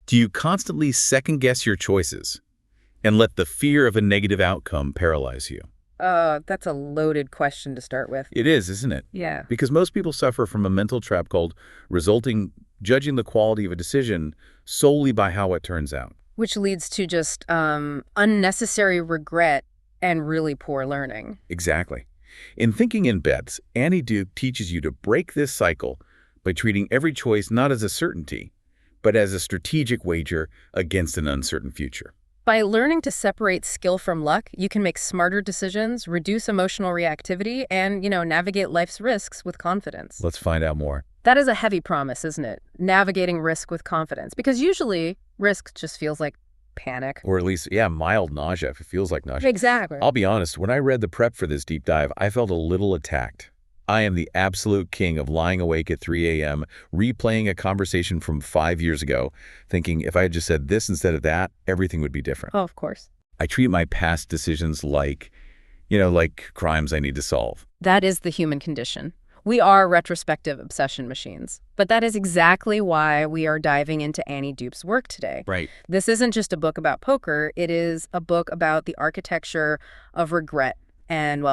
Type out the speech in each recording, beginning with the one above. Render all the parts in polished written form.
Do you constantly second-guess your choices and let the fear of a negative outcome paralyze you? That's a loaded question to start with. It is, isn't it? Yeah. Because most people suffer from a mental trap called judging the quality of a decision solely by how it turns out. Which leads to just unnecessary regret and really poor learning. Exactly. In Thinking in Bets, Annie Duke teaches you to break this cycle by treating every choice not as a certainty, but as a strategic wager against an uncertain future. By learning to separate skill from luck, you can make smarter decisions, reduce emotional reactivity, and, navigate life's risks with confidence. Let's find out more. That is a heavy promise, isn't it? Navigating risk with confidence. Because usually, risk just feels like panic. Or at least, mild nausea if it feels like nausea. Exactly. I'll be honest, when I read the prep for this deep dive, I felt a little attacked. I am the absolute king of lying awake at 3 a.m., replaying a conversation from 5 years ago, thinking if I had just said this instead of that, everything would be different. Oh, of course. I treat my past decisions like crimes I need to solve. That is the human condition. We are retrospective obsession machines. But that is exactly why we are diving into Annie Duke's work today. Right. This isn't just a book about poker. It is a book about the architecture of regret and,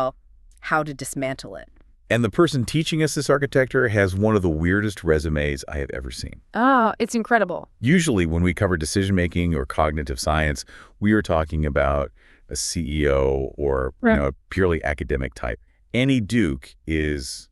how to dismantle it. And the person teaching us this architecture has one of the weirdest resumes I have ever seen. It's incredible. Usually when we cover decision-making or cognitive science, we are talking about a CEO or a purely academic type. Annie Duke is,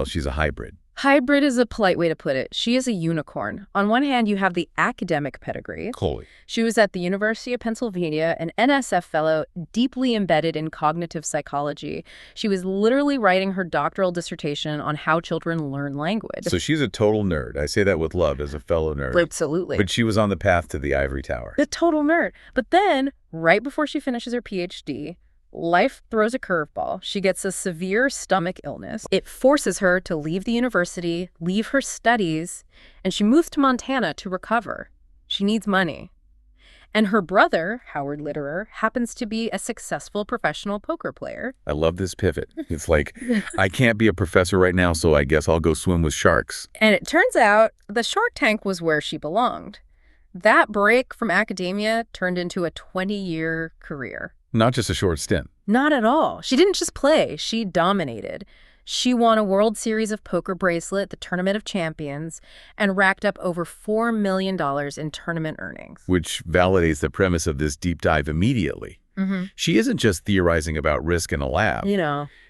she's a hybrid. Hybrid is a polite way to put it. She is a unicorn. On one hand, you have the academic pedigree. Holy. She was at the University of Pennsylvania, an NSF fellow deeply embedded in cognitive psychology. She was literally writing her doctoral dissertation on how children learn language. So she's a total nerd. I say that with love as a fellow nerd. Absolutely. But she was on the path to the ivory tower. A total nerd. But then, right before she finishes her PhD, life throws a curveball. She gets a severe stomach illness. It forces her to leave the university, leave her studies, and she moves to Montana to recover. She needs money. And her brother, Howard Litterer, happens to be a successful professional poker player. I love this pivot. It's like, I can't be a professor right now, so I guess I'll go swim with sharks. And it turns out the Shark Tank was where she belonged. That break from academia turned into a 20-year career. Not just a short stint. Not at all. She didn't just play, she dominated. She won a World Series of Poker bracelet, the Tournament of Champions, and racked up over $4 million in tournament earnings. Which validates the premise of this deep dive immediately. She isn't just theorizing about risk in a lab.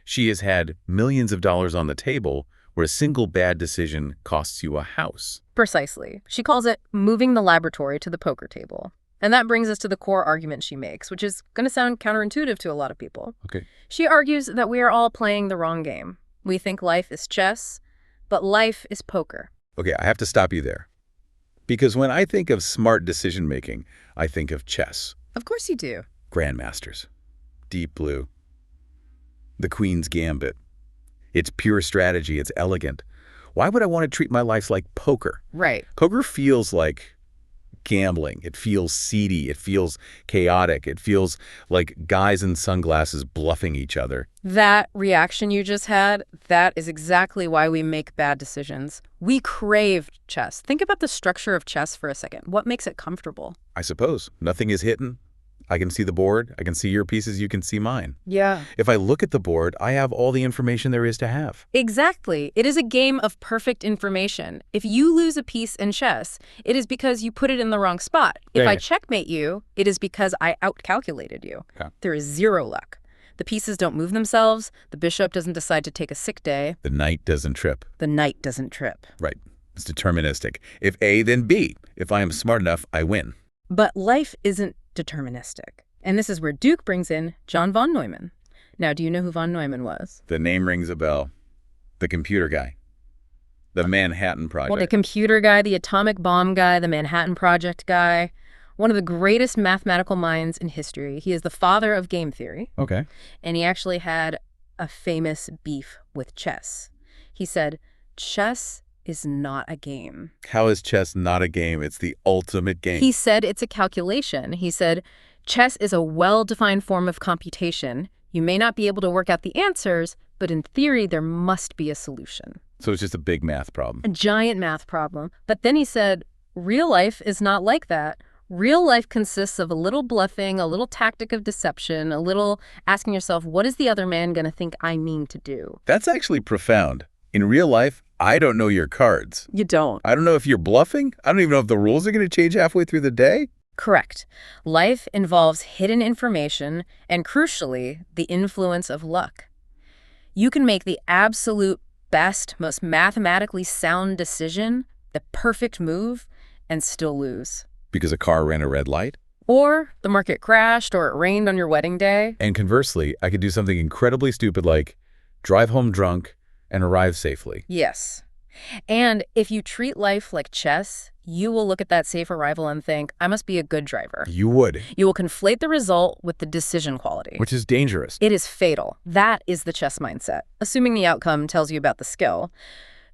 She has had millions of dollars on the table where a single bad decision costs you a house. Precisely. She calls it moving the laboratory to the poker table. And that brings us to the core argument she makes, which is going to sound counterintuitive to a lot of people. Okay. She argues that we are all playing the wrong game. We think life is chess, but life is poker. Okay, I have to stop you there. Because when I think of smart decision-making, I think of chess. Of course you do. Grandmasters. Deep Blue. The Queen's Gambit. It's pure strategy. It's elegant. Why would I want to treat my life like poker? Right. Poker feels like gambling. It feels seedy. It feels chaotic. It feels like guys in sunglasses bluffing each other. That reaction you just had, that is exactly why we make bad decisions. We crave chess. Think about the structure of chess for a second. What makes it comfortable? I suppose. Nothing is hidden. I can see the board. I can see your pieces. You can see mine. Yeah. If I look at the board, I have all the information there is to have. Exactly. It is a game of perfect information. If you lose a piece in chess, it is because you put it in the wrong spot. If I checkmate you, it is because I outcalculated you. Okay. There is zero luck. The pieces don't move themselves. The bishop doesn't decide to take a sick day. The knight doesn't trip. The knight doesn't trip. Right. It's deterministic. If A, then B. If I am smart enough, I win. But life isn't deterministic. And this is where Duke brings in John von Neumann. Now, do you know who von Neumann was? The name rings a bell. The computer guy. The Manhattan Project. Well, the computer guy, the atomic bomb guy, the Manhattan Project guy. One of the greatest mathematical minds in history. He is the father of game theory. Okay. And he actually had a famous beef with chess. He said, chess is not a game. How is chess not a game? It's the ultimate game. He said it's a calculation. He said, chess is a well-defined form of computation. You may not be able to work out the answers, but in theory, there must be a solution. So it's just a big math problem. A giant math problem. But then he said, Real life is not like that. Real life consists of a little bluffing, a little tactic of deception, a little asking yourself, what is the other man going to think I mean to do? That's actually profound. In real life, I don't know your cards. You don't. I don't know if you're bluffing. I don't even know if the rules are going to change halfway through the day. Correct. Life involves hidden information and, crucially, the influence of luck. You can make the absolute best, most mathematically sound decision, the perfect move, and still lose. Because a car ran a red light? Or the market crashed, or it rained on your wedding day. And conversely, I could do something incredibly stupid like drive home drunk and arrive safely. Yes. And if you treat life like chess, you will look at that safe arrival and think, I must be a good driver. You would. You will conflate the result with the decision quality. Which is dangerous. It is fatal. That is the chess mindset, assuming the outcome tells you about the skill.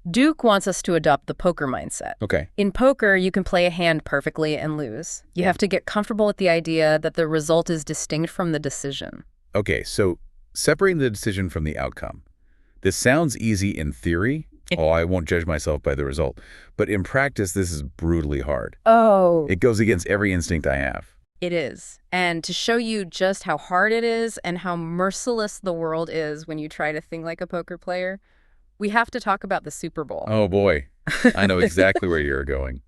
Duke wants us to adopt the poker mindset. Okay. In poker, you can play a hand perfectly and lose. You have to get comfortable with the idea that the result is distinct from the decision. Okay, so separating the decision from the outcome. This sounds easy in theory. Oh, I won't judge myself by the result. But in practice, this is brutally hard. Oh. It goes against every instinct I have. It is. And to show you just how hard it is and how merciless the world is when you try to think like a poker player, we have to talk about the Super Bowl. Oh, boy. I know exactly where you're going.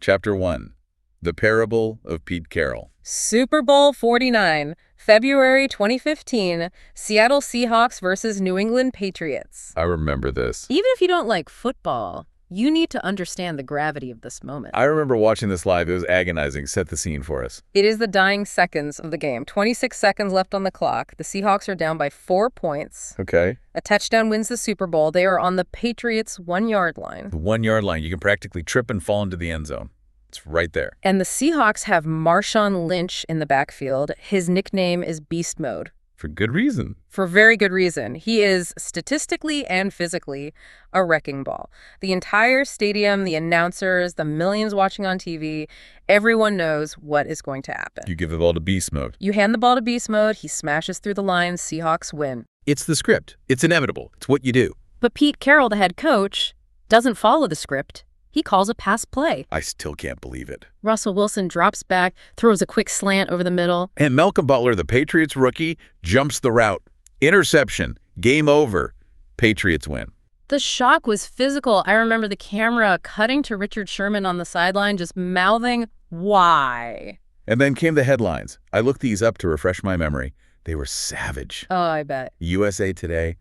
Chapter 1. The Parable of Pete Carroll. Super Bowl 49, February 2015, Seattle Seahawks versus New England Patriots. I remember this. Even if you don't like football, you need to understand the gravity of this moment. I remember watching this live. It was agonizing. Set the scene for us. It is the dying seconds of the game. 26 seconds left on the clock. The Seahawks are down by 4 points. Okay. A touchdown wins the Super Bowl. They are on the Patriots' 1-yard line. The 1-yard line. You can practically trip and fall into the end zone. It's right there. And the Seahawks have Marshawn Lynch in the backfield. His nickname is Beast Mode. For good reason. For very good reason. He is statistically and physically a wrecking ball. The entire stadium, the announcers, the millions watching on TV, everyone knows what is going to happen. You give the ball to beast mode. You hand the ball to Beast Mode, he smashes through the line, Seahawks win. It's the script. It's inevitable. It's what you do. But Pete Carroll, the head coach, doesn't follow the script. He calls a pass play. I still can't believe it. Russell Wilson drops back, throws a quick slant over the middle. And Malcolm Butler, the Patriots rookie, jumps the route. Interception. Game over. Patriots win. The shock was physical. I remember the camera cutting to Richard Sherman on the sideline, just mouthing, why? And then came the headlines. I looked these up to refresh my memory. They were savage. Oh, I bet. USA Today.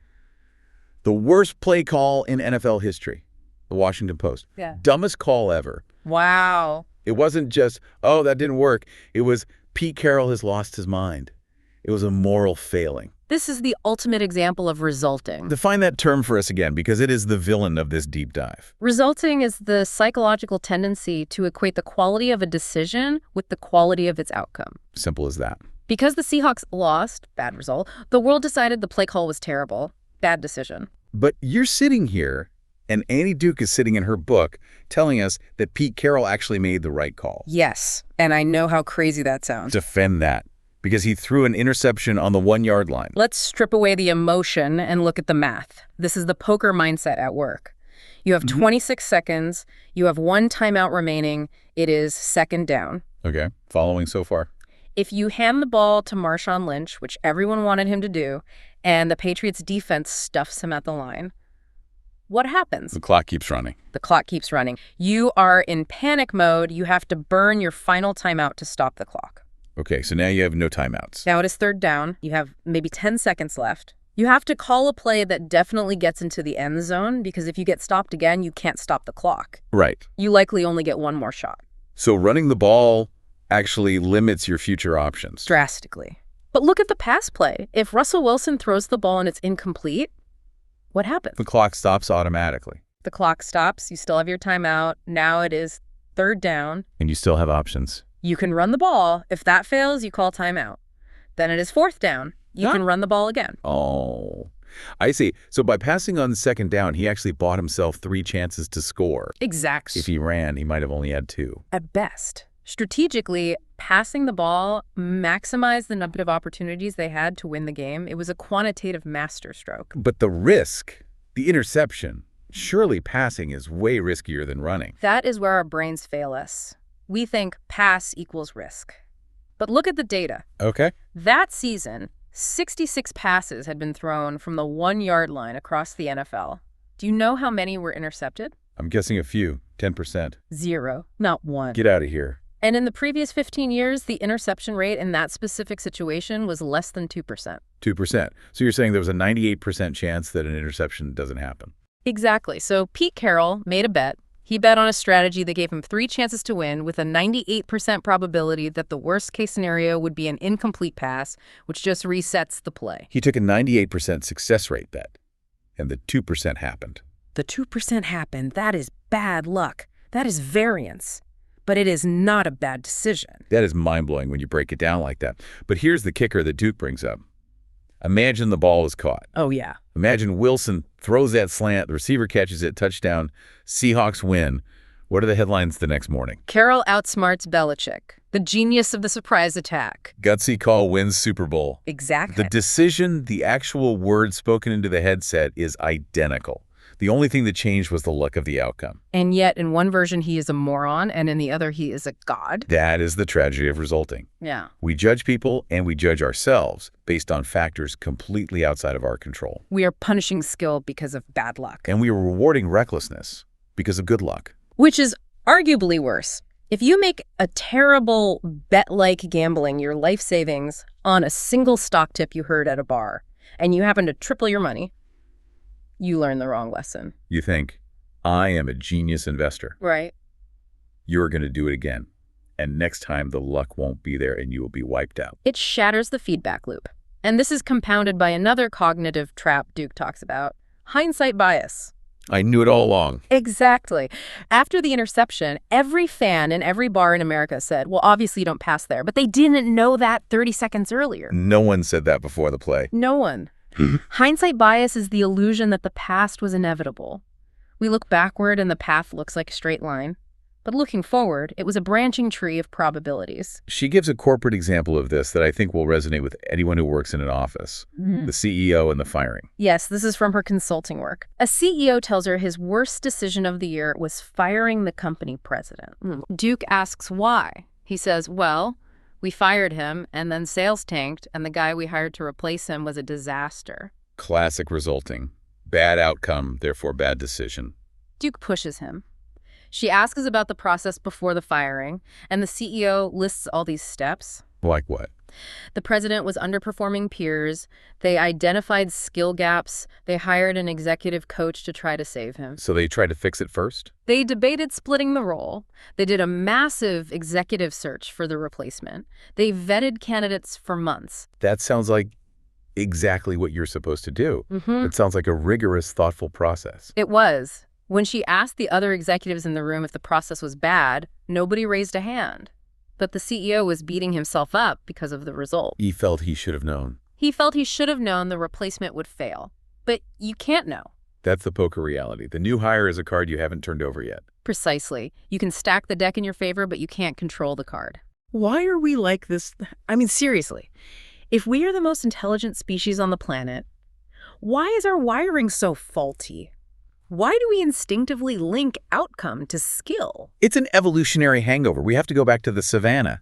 The worst play call in NFL history. The Washington Post. Yeah. Dumbest call ever. Wow. It wasn't just, oh, that didn't work. It was Pete Carroll has lost his mind. It was a moral failing. This is the ultimate example of resulting. Define that term for us again, because it is the villain of this deep dive. Resulting is the psychological tendency to equate the quality of a decision with the quality of its outcome. Simple as that. Because the Seahawks lost, bad result, the world decided the play call was terrible, bad decision. But you're sitting here, and Annie Duke is sitting in her book telling us that Pete Carroll actually made the right call. Yes, and I know how crazy that sounds. Defend that, because he threw an interception on the 1-yard line. Let's strip away the emotion and look at the math. This is the poker mindset at work. You have 26 seconds. You have 1 timeout remaining. It is second down. Okay, following so far. If you hand the ball to Marshawn Lynch, which everyone wanted him to do, and the Patriots defense stuffs him at the line, what happens? The clock keeps running. The clock keeps running. You are in panic mode. You have to burn your final timeout to stop the clock. Okay, so now you have no timeouts. Now it is third down. You have maybe 10 seconds left. You have to call a play that definitely gets into the end zone, because if you get stopped again, you can't stop the clock. Right. You likely only get 1 more shot. So running the ball actually limits your future options. Drastically. But look at the pass play. If Russell Wilson throws the ball and it's incomplete, what happens? The clock stops automatically. The clock stops. You still have your timeout. Now it is third down. And you still have options. You can run the ball. If that fails, you call timeout. Then it is fourth down. You can run the ball again. Oh, I see. So by passing on second down, he actually bought himself 3 chances to score. Exactly. If he ran, he might have only had 2. At best. Strategically, passing the ball maximized the number of opportunities they had to win the game. It was a quantitative masterstroke. But the risk, the interception, Surely passing is way riskier than running. That is where our brains fail us. We think pass equals risk. But look at the data. Okay. That season, 66 passes had been thrown from the 1-yard line across the NFL. Do you know how many were intercepted? I'm guessing a few, 10%. 0, not 1. Get out of here. And in the previous 15 years, the interception rate in that specific situation was less than 2%. 2%. So you're saying there was a 98% chance that an interception doesn't happen. Exactly. So Pete Carroll made a bet. He bet on a strategy that gave him 3 chances to win with a 98% probability that the worst-case scenario would be an incomplete pass, which just resets the play. He took a 98% success rate bet, and the 2% happened. The 2% happened. That is bad luck. That is variance. But it is not a bad decision. That is mind-blowing when you break it down like that. But here's the kicker that Duke brings up. Imagine the ball is caught. Oh, yeah. Imagine Wilson throws that slant, the receiver catches it, touchdown, Seahawks win. What are the headlines the next morning? Carroll outsmarts Belichick, the genius of the surprise attack. Gutsy call wins Super Bowl. Exactly. The decision, the actual word spoken into the headset is identical. The only thing that changed was the luck of the outcome. And yet, in one version, he is a moron, and in the other, he is a god. That is the tragedy of resulting. Yeah. We judge people and we judge ourselves based on factors completely outside of our control. We are punishing skill because of bad luck. And we are rewarding recklessness because of good luck. Which is arguably worse. If you make a terrible bet-like gambling your life savings on a single stock tip you heard at a bar, and you happen to triple your money, you learn the wrong lesson. You think, I am a genius investor. Right. You're going to do it again. And next time, the luck won't be there and you will be wiped out. It shatters the feedback loop. And this is compounded by another cognitive trap Duke talks about, hindsight bias. I knew it all along. Exactly. After the interception, every fan in every bar in America said, well, obviously you don't pass there. But they didn't know that 30 seconds earlier. No one said that before the play. No one. Hindsight bias is the illusion that the past was inevitable. We look backward and the path looks like a straight line. But looking forward, it was a branching tree of probabilities. She gives a corporate example of this that I think will resonate with anyone who works in an office. The CEO and the firing. Yes, this is from her consulting work. A CEO tells her his worst decision of the year was firing the company president. Duke asks why. He says, well, we fired him, and then sales tanked, and the guy we hired to replace him was a disaster. Classic resulting. Bad outcome, therefore bad decision. Duke pushes him. She asks about the process before the firing, and the CEO lists all these steps. Like what? The president was underperforming peers. They identified skill gaps. They hired an executive coach to try to save him. So they tried to fix it first? They debated splitting the role. They did a massive executive search for the replacement. They vetted candidates for months. That sounds like exactly what you're supposed to do. It sounds like a rigorous, thoughtful process. It was. When she asked the other executives in the room if the process was bad, nobody raised a hand. But the CEO was beating himself up because of the result. He felt he should have known. He felt he should have known the replacement would fail. But you can't know. That's the poker reality. The new hire is a card you haven't turned over yet. Precisely. You can stack the deck in your favor, but you can't control the card. Why are we like this? I mean, seriously, if we are the most intelligent species on the planet, why is our wiring so faulty? Why do we instinctively link outcome to skill? It's an evolutionary hangover. We have to go back to the savannah.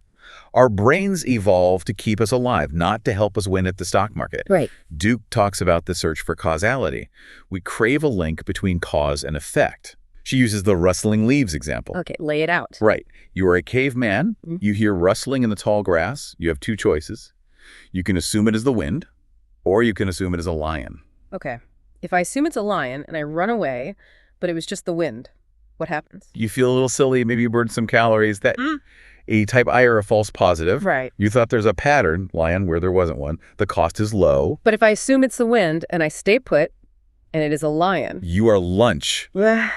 Our brains evolved to keep us alive, not to help us win at the stock market. Right. Duke talks about the search for causality. We crave a link between cause and effect. She uses the rustling leaves example. Okay, lay it out. Right. You are a caveman. You hear rustling in the tall grass. You have two choices. You can assume it is the wind, or you can assume it is a lion. Okay. If I assume it's a lion and I run away, but it was just the wind, what happens? You feel a little silly. Maybe you burned some calories. That a type I or a false positive. Right. You thought there's a pattern, lion, where there wasn't one. The cost is low. But if I assume it's the wind and I stay put and it is a lion. You are lunch. That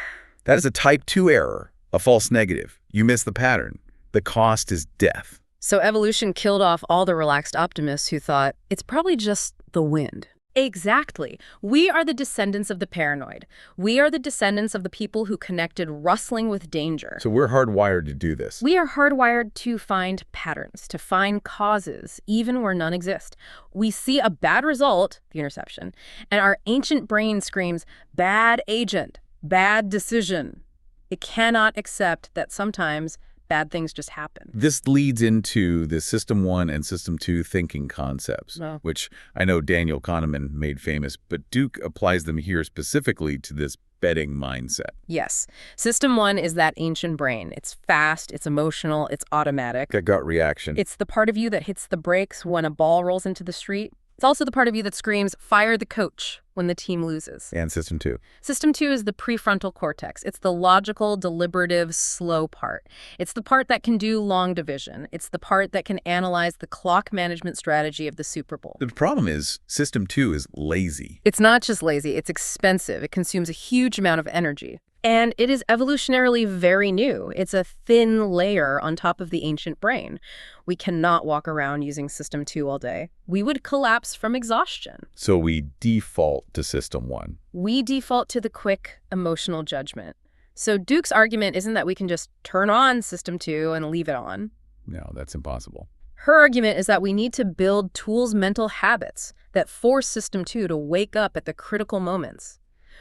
is a type 2 error, a false negative. You miss the pattern. The cost is death. So evolution killed off all the relaxed optimists who thought, it's probably just the wind. Exactly. We are the descendants of the paranoid. We are the descendants of the people who connected rustling with danger. So we're hardwired to do this. We are hardwired to find patterns, to find causes, even where none exist. We see a bad result, the interception, and our ancient brain screams, bad agent. Bad decision. It cannot accept that sometimes bad things just happen. This leads into the System 1 and System 2 thinking concepts, Oh. which I know Daniel Kahneman made famous, but Duke applies them here specifically to this betting mindset. Yes. System 1 is that ancient brain. It's fast, it's emotional, it's automatic. A gut reaction. It's the part of you that hits the brakes when a ball rolls into the street. It's also the part of you that screams, "Fire the coach," when the team loses. And System 2. System 2 is the prefrontal cortex. It's the logical, deliberative, slow part. It's the part that can do long division. It's the part that can analyze the clock management strategy of the Super Bowl. The problem is System 2 is lazy. It's not just lazy, it's expensive. It consumes a huge amount of energy. And it is evolutionarily very new. It's a thin layer on top of the ancient brain. We cannot walk around using System 2 all day. We would collapse from exhaustion. So we default to System 1. We default to the quick, emotional judgment. So Duke's argument isn't that we can just turn on System 2 and leave it on. No, that's impossible. Her argument is that we need to build tools mental habits that force System 2 to wake up at the critical moments.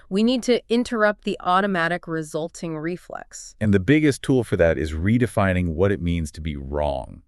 We need to interrupt the automatic resulting reflex. And the biggest tool for that is redefining what it means to be wrong.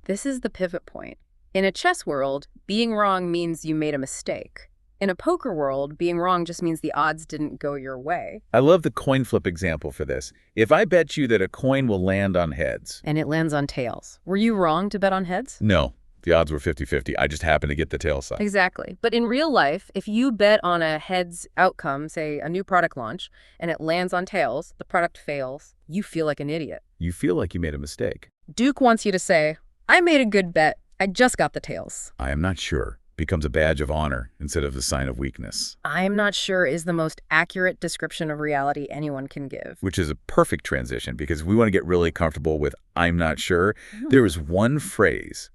This is the pivot point. In a chess world, being wrong means you made a mistake. In a poker world, being wrong just means the odds didn't go your way. I love the coin flip example for this. If I bet you that a coin will land on heads. And it lands on tails. Were you wrong to bet on heads? No, the odds were 50-50. I just happened to get the tail side. Exactly. But in real life, if you bet on a heads outcome, say a new product launch, and it lands on tails, the product fails, you feel like an idiot. You feel like you made a mistake. Duke wants you to say, "I made a good bet. I just got the tails." I am not sure becomes a badge of honor instead of a sign of weakness. "I am not sure" is the most accurate description of reality anyone can give. Which is a perfect transition, because if we want to get really comfortable with "I'm not sure," there is one phrase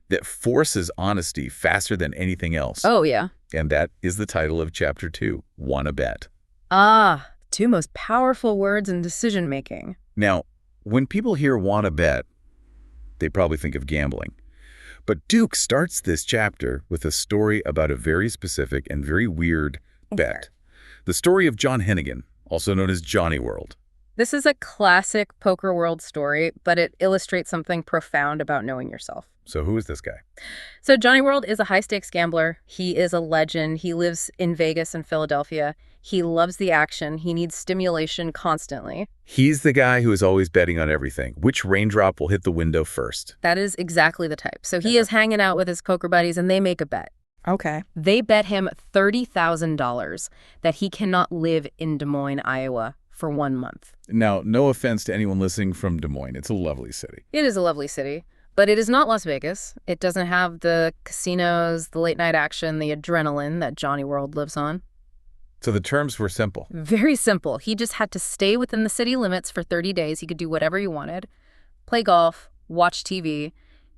that forces honesty faster than anything else. Oh, yeah. And that is the title of Chapter 2, Wanna Bet. Ah, two most powerful words in decision-making. Now, when people hear wanna bet, they probably think of gambling. But Duke starts this chapter with a story about a very specific and very weird bet. The story of John Hennigan, also known as Johnny World. This is a classic poker world story, but it illustrates something profound about knowing yourself. So who is this guy? So Johnny World is a high-stakes gambler. He is a legend. He lives in Vegas and Philadelphia. He loves the action. He needs stimulation constantly. He's the guy who is always betting on everything. Which raindrop will hit the window first? That is exactly the type. So he is hanging out with his poker buddies, and they make a bet. Okay. They bet him $30,000 that he cannot live in Des Moines, Iowa for 1 month. Now, no offense to anyone listening from Des Moines. It's a lovely city. It is a lovely city, but it is not Las Vegas. It doesn't have the casinos, the late-night action, the adrenaline that Johnny World lives on. So the terms were simple. Very simple. He just had to stay within the city limits for 30 days. He could do whatever he wanted. Play golf, watch TV.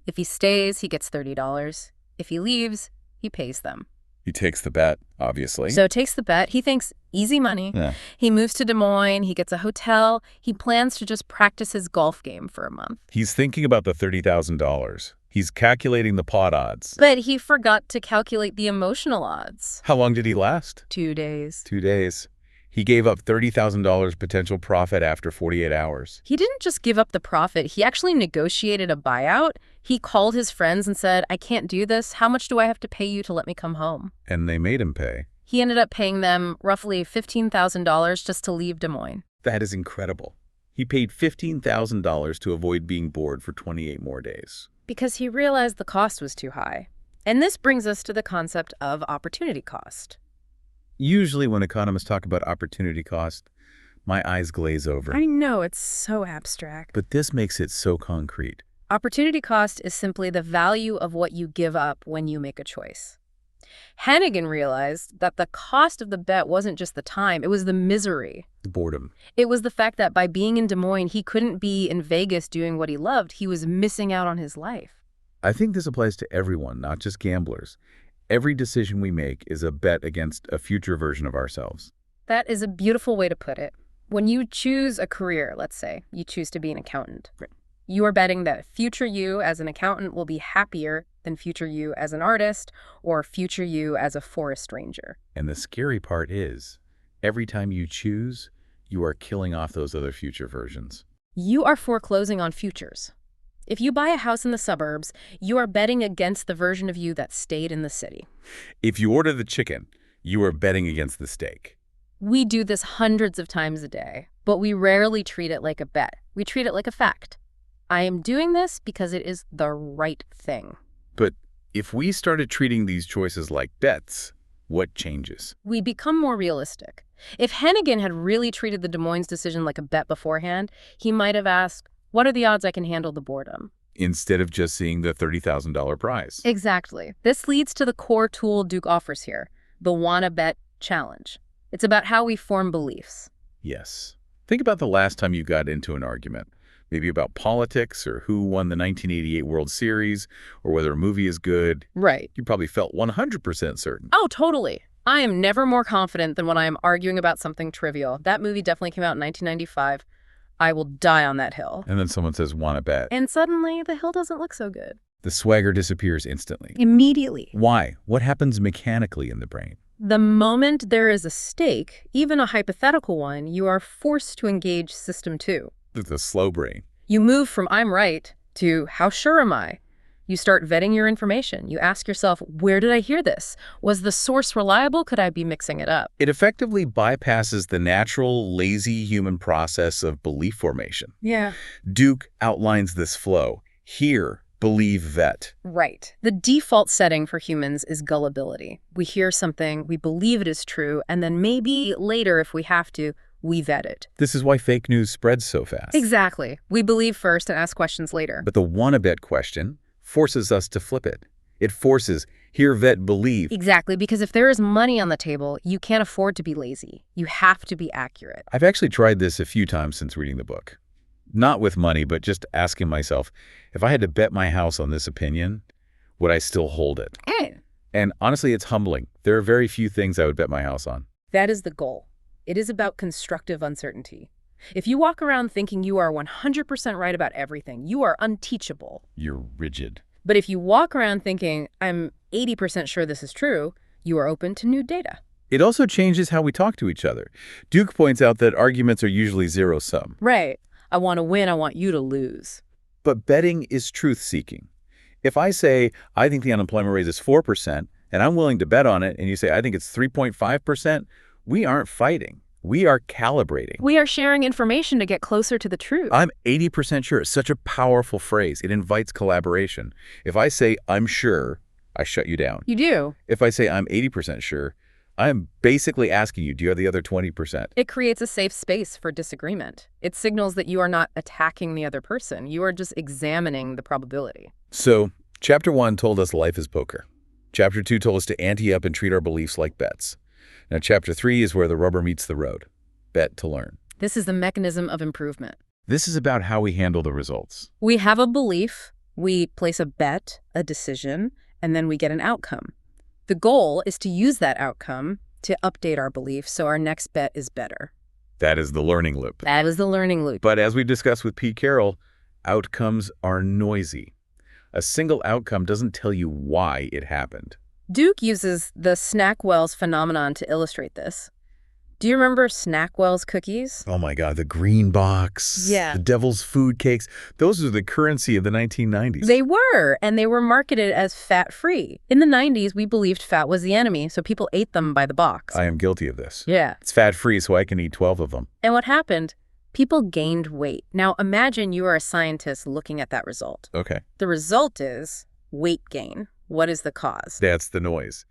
If he stays, he gets $30. If he leaves, he pays them. He takes the bet, obviously. So takes the bet. He thinks easy money. Yeah. He moves to Des Moines. He gets a hotel. He plans to just practice his golf game for a month. He's thinking about the $30,000. He's calculating the pot odds. But he forgot to calculate the emotional odds. How long did he last? 2 days. 2 days. He gave up $30,000 potential profit after 48 hours. He didn't just give up the profit. He actually negotiated a buyout. He called his friends and said, "I can't do this. How much do I have to pay you to let me come home?" And they made him pay. He ended up paying them roughly $15,000 just to leave Des Moines. That is incredible. He paid $15,000 to avoid being bored for 28 more days. Because he realized the cost was too high. And this brings us to the concept of opportunity cost. Usually when economists talk about opportunity cost, my eyes glaze over. I know, it's so abstract. But this makes it so concrete. Opportunity cost is simply the value of what you give up when you make a choice. Hennigan realized that the cost of the bet wasn't just the time, it was the misery. The boredom. It was the fact that by being in Des Moines, he couldn't be in Vegas doing what he loved. He was missing out on his life. I think this applies to everyone, not just gamblers. Every decision we make is a bet against a future version of ourselves. That is a beautiful way to put it. When you choose a career, let's say, you choose to be an accountant. Right. You are betting that future you as an accountant will be happier than future you as an artist or future you as a forest ranger. And the scary part is, Every time you choose, you are killing off those other future versions. You are foreclosing on futures. If you buy a house in the suburbs, you are betting against the version of you that stayed in the city. If you order the chicken, you are betting against the steak. We do this hundreds of times a day, but we rarely treat it like a bet. We treat it like a fact. I am doing this because it is the right thing. But if we started treating these choices like bets, what changes? We become more realistic. If Hennigan had really treated the Des Moines decision like a bet beforehand, he might have asked, what are the odds I can handle the boredom? Instead of just seeing the $30,000 prize. Exactly. This leads to the core tool Duke offers here, the wanna bet challenge. It's about how we form beliefs. Yes. Think about the last time you got into an argument. Maybe about politics or who won the 1988 World Series or whether a movie is good. Right. You probably felt 100% certain. Oh, totally. I am never more confident than when I am arguing about something trivial. That movie definitely came out in 1995. I will die on that hill. And then someone says, wanna bet. And suddenly, the hill doesn't look so good. The swagger disappears instantly. Immediately. Why? What happens mechanically in the brain? The moment there is a stake, even a hypothetical one, you are forced to engage system 2. The slow brain. You move from I'm right to how sure am I? You start vetting your information. You ask yourself, where did I hear this? Was the source reliable? Could I be mixing it up? It effectively bypasses the natural, lazy human process of belief formation. Yeah. Duke outlines this flow. Hear, believe, vet. Right. The default setting for humans is gullibility. We hear something, we believe it is true, and then maybe later, if we have to, we vet it. This is why fake news spreads so fast. Exactly. We believe first and ask questions later. But the wanna bet question forces us to flip it. It forces hear, vet, believe. Exactly, because if there is money on the table, you can't afford to be lazy. You have to be accurate. I've actually tried this a few times since reading the book. Not with money, but just asking myself, if I had to bet my house on this opinion, would I still hold it? And honestly, it's humbling. There are very few things I would bet my house on. That is the goal. It is about constructive uncertainty. If you walk around thinking you are 100% right about everything, you are unteachable. You're rigid. But if you walk around thinking, I'm 80% sure this is true, you are open to new data. It also changes how we talk to each other. Duke points out that arguments are usually zero-sum. Right. I want to win, I want you to lose. But betting is truth-seeking. If I say, I think the unemployment rate is 4%, and I'm willing to bet on it, and you say, I think it's 3.5%, we aren't fighting. We are calibrating. We are sharing information to get closer to the truth. I'm 80% sure. It's such a powerful phrase. It invites collaboration. If I say, I'm sure, I shut you down. You do. If I say, I'm 80% sure, I'm basically asking you, do you have the other 20%? It creates a safe space for disagreement. It signals that you are not attacking the other person. You are just examining the probability. So, Chapter 1 told us life is poker. Chapter 2 told us to ante up and treat our beliefs like bets. Now, Chapter 3 is where the rubber meets the road. Bet to learn. This is the mechanism of improvement. This is about how we handle the results. We have a belief, we place a bet, a decision, and then we get an outcome. The goal is to use that outcome to update our belief so our next bet is better. That is the learning loop. That is the learning loop. But as we discussed with Pete Carroll, outcomes are noisy. A single outcome doesn't tell you why it happened. Duke uses the Snackwell's phenomenon to illustrate this. Do you remember Snackwell's cookies? Oh my God, the green box. Yeah. The devil's food cakes. Those are the currency of the 1990s. They were, and they were marketed as fat-free. In the 90s, we believed fat was the enemy, so people ate them by the box. I am guilty of this. Yeah. It's fat-free, so I can eat 12 of them. And what happened? People gained weight. Now imagine you are a scientist looking at that result. Okay. The result is weight gain. What is the cause? That's the noise.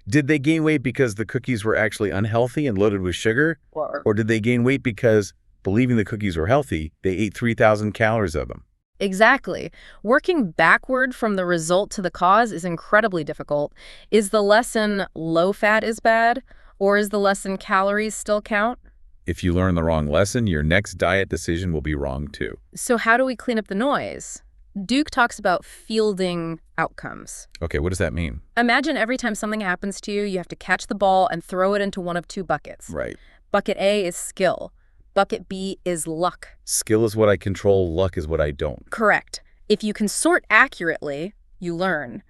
Did they gain weight because the cookies were actually unhealthy and loaded with sugar? Or did they gain weight because, believing the cookies were healthy, they ate 3,000 calories of them? Exactly. Working backward from the result to the cause is incredibly difficult. Is the lesson low fat is bad? Or is the lesson calories still count? If you learn the wrong lesson, your next diet decision will be wrong too. So how do we clean up the noise? Duke talks about fielding outcomes. Okay, what does that mean? Imagine every time something happens to you, you have to catch the ball and throw it into one of two buckets. Right. Bucket A is skill. Bucket B is luck. Skill is what I control, luck is what I don't. Correct. If you can sort accurately, you learn.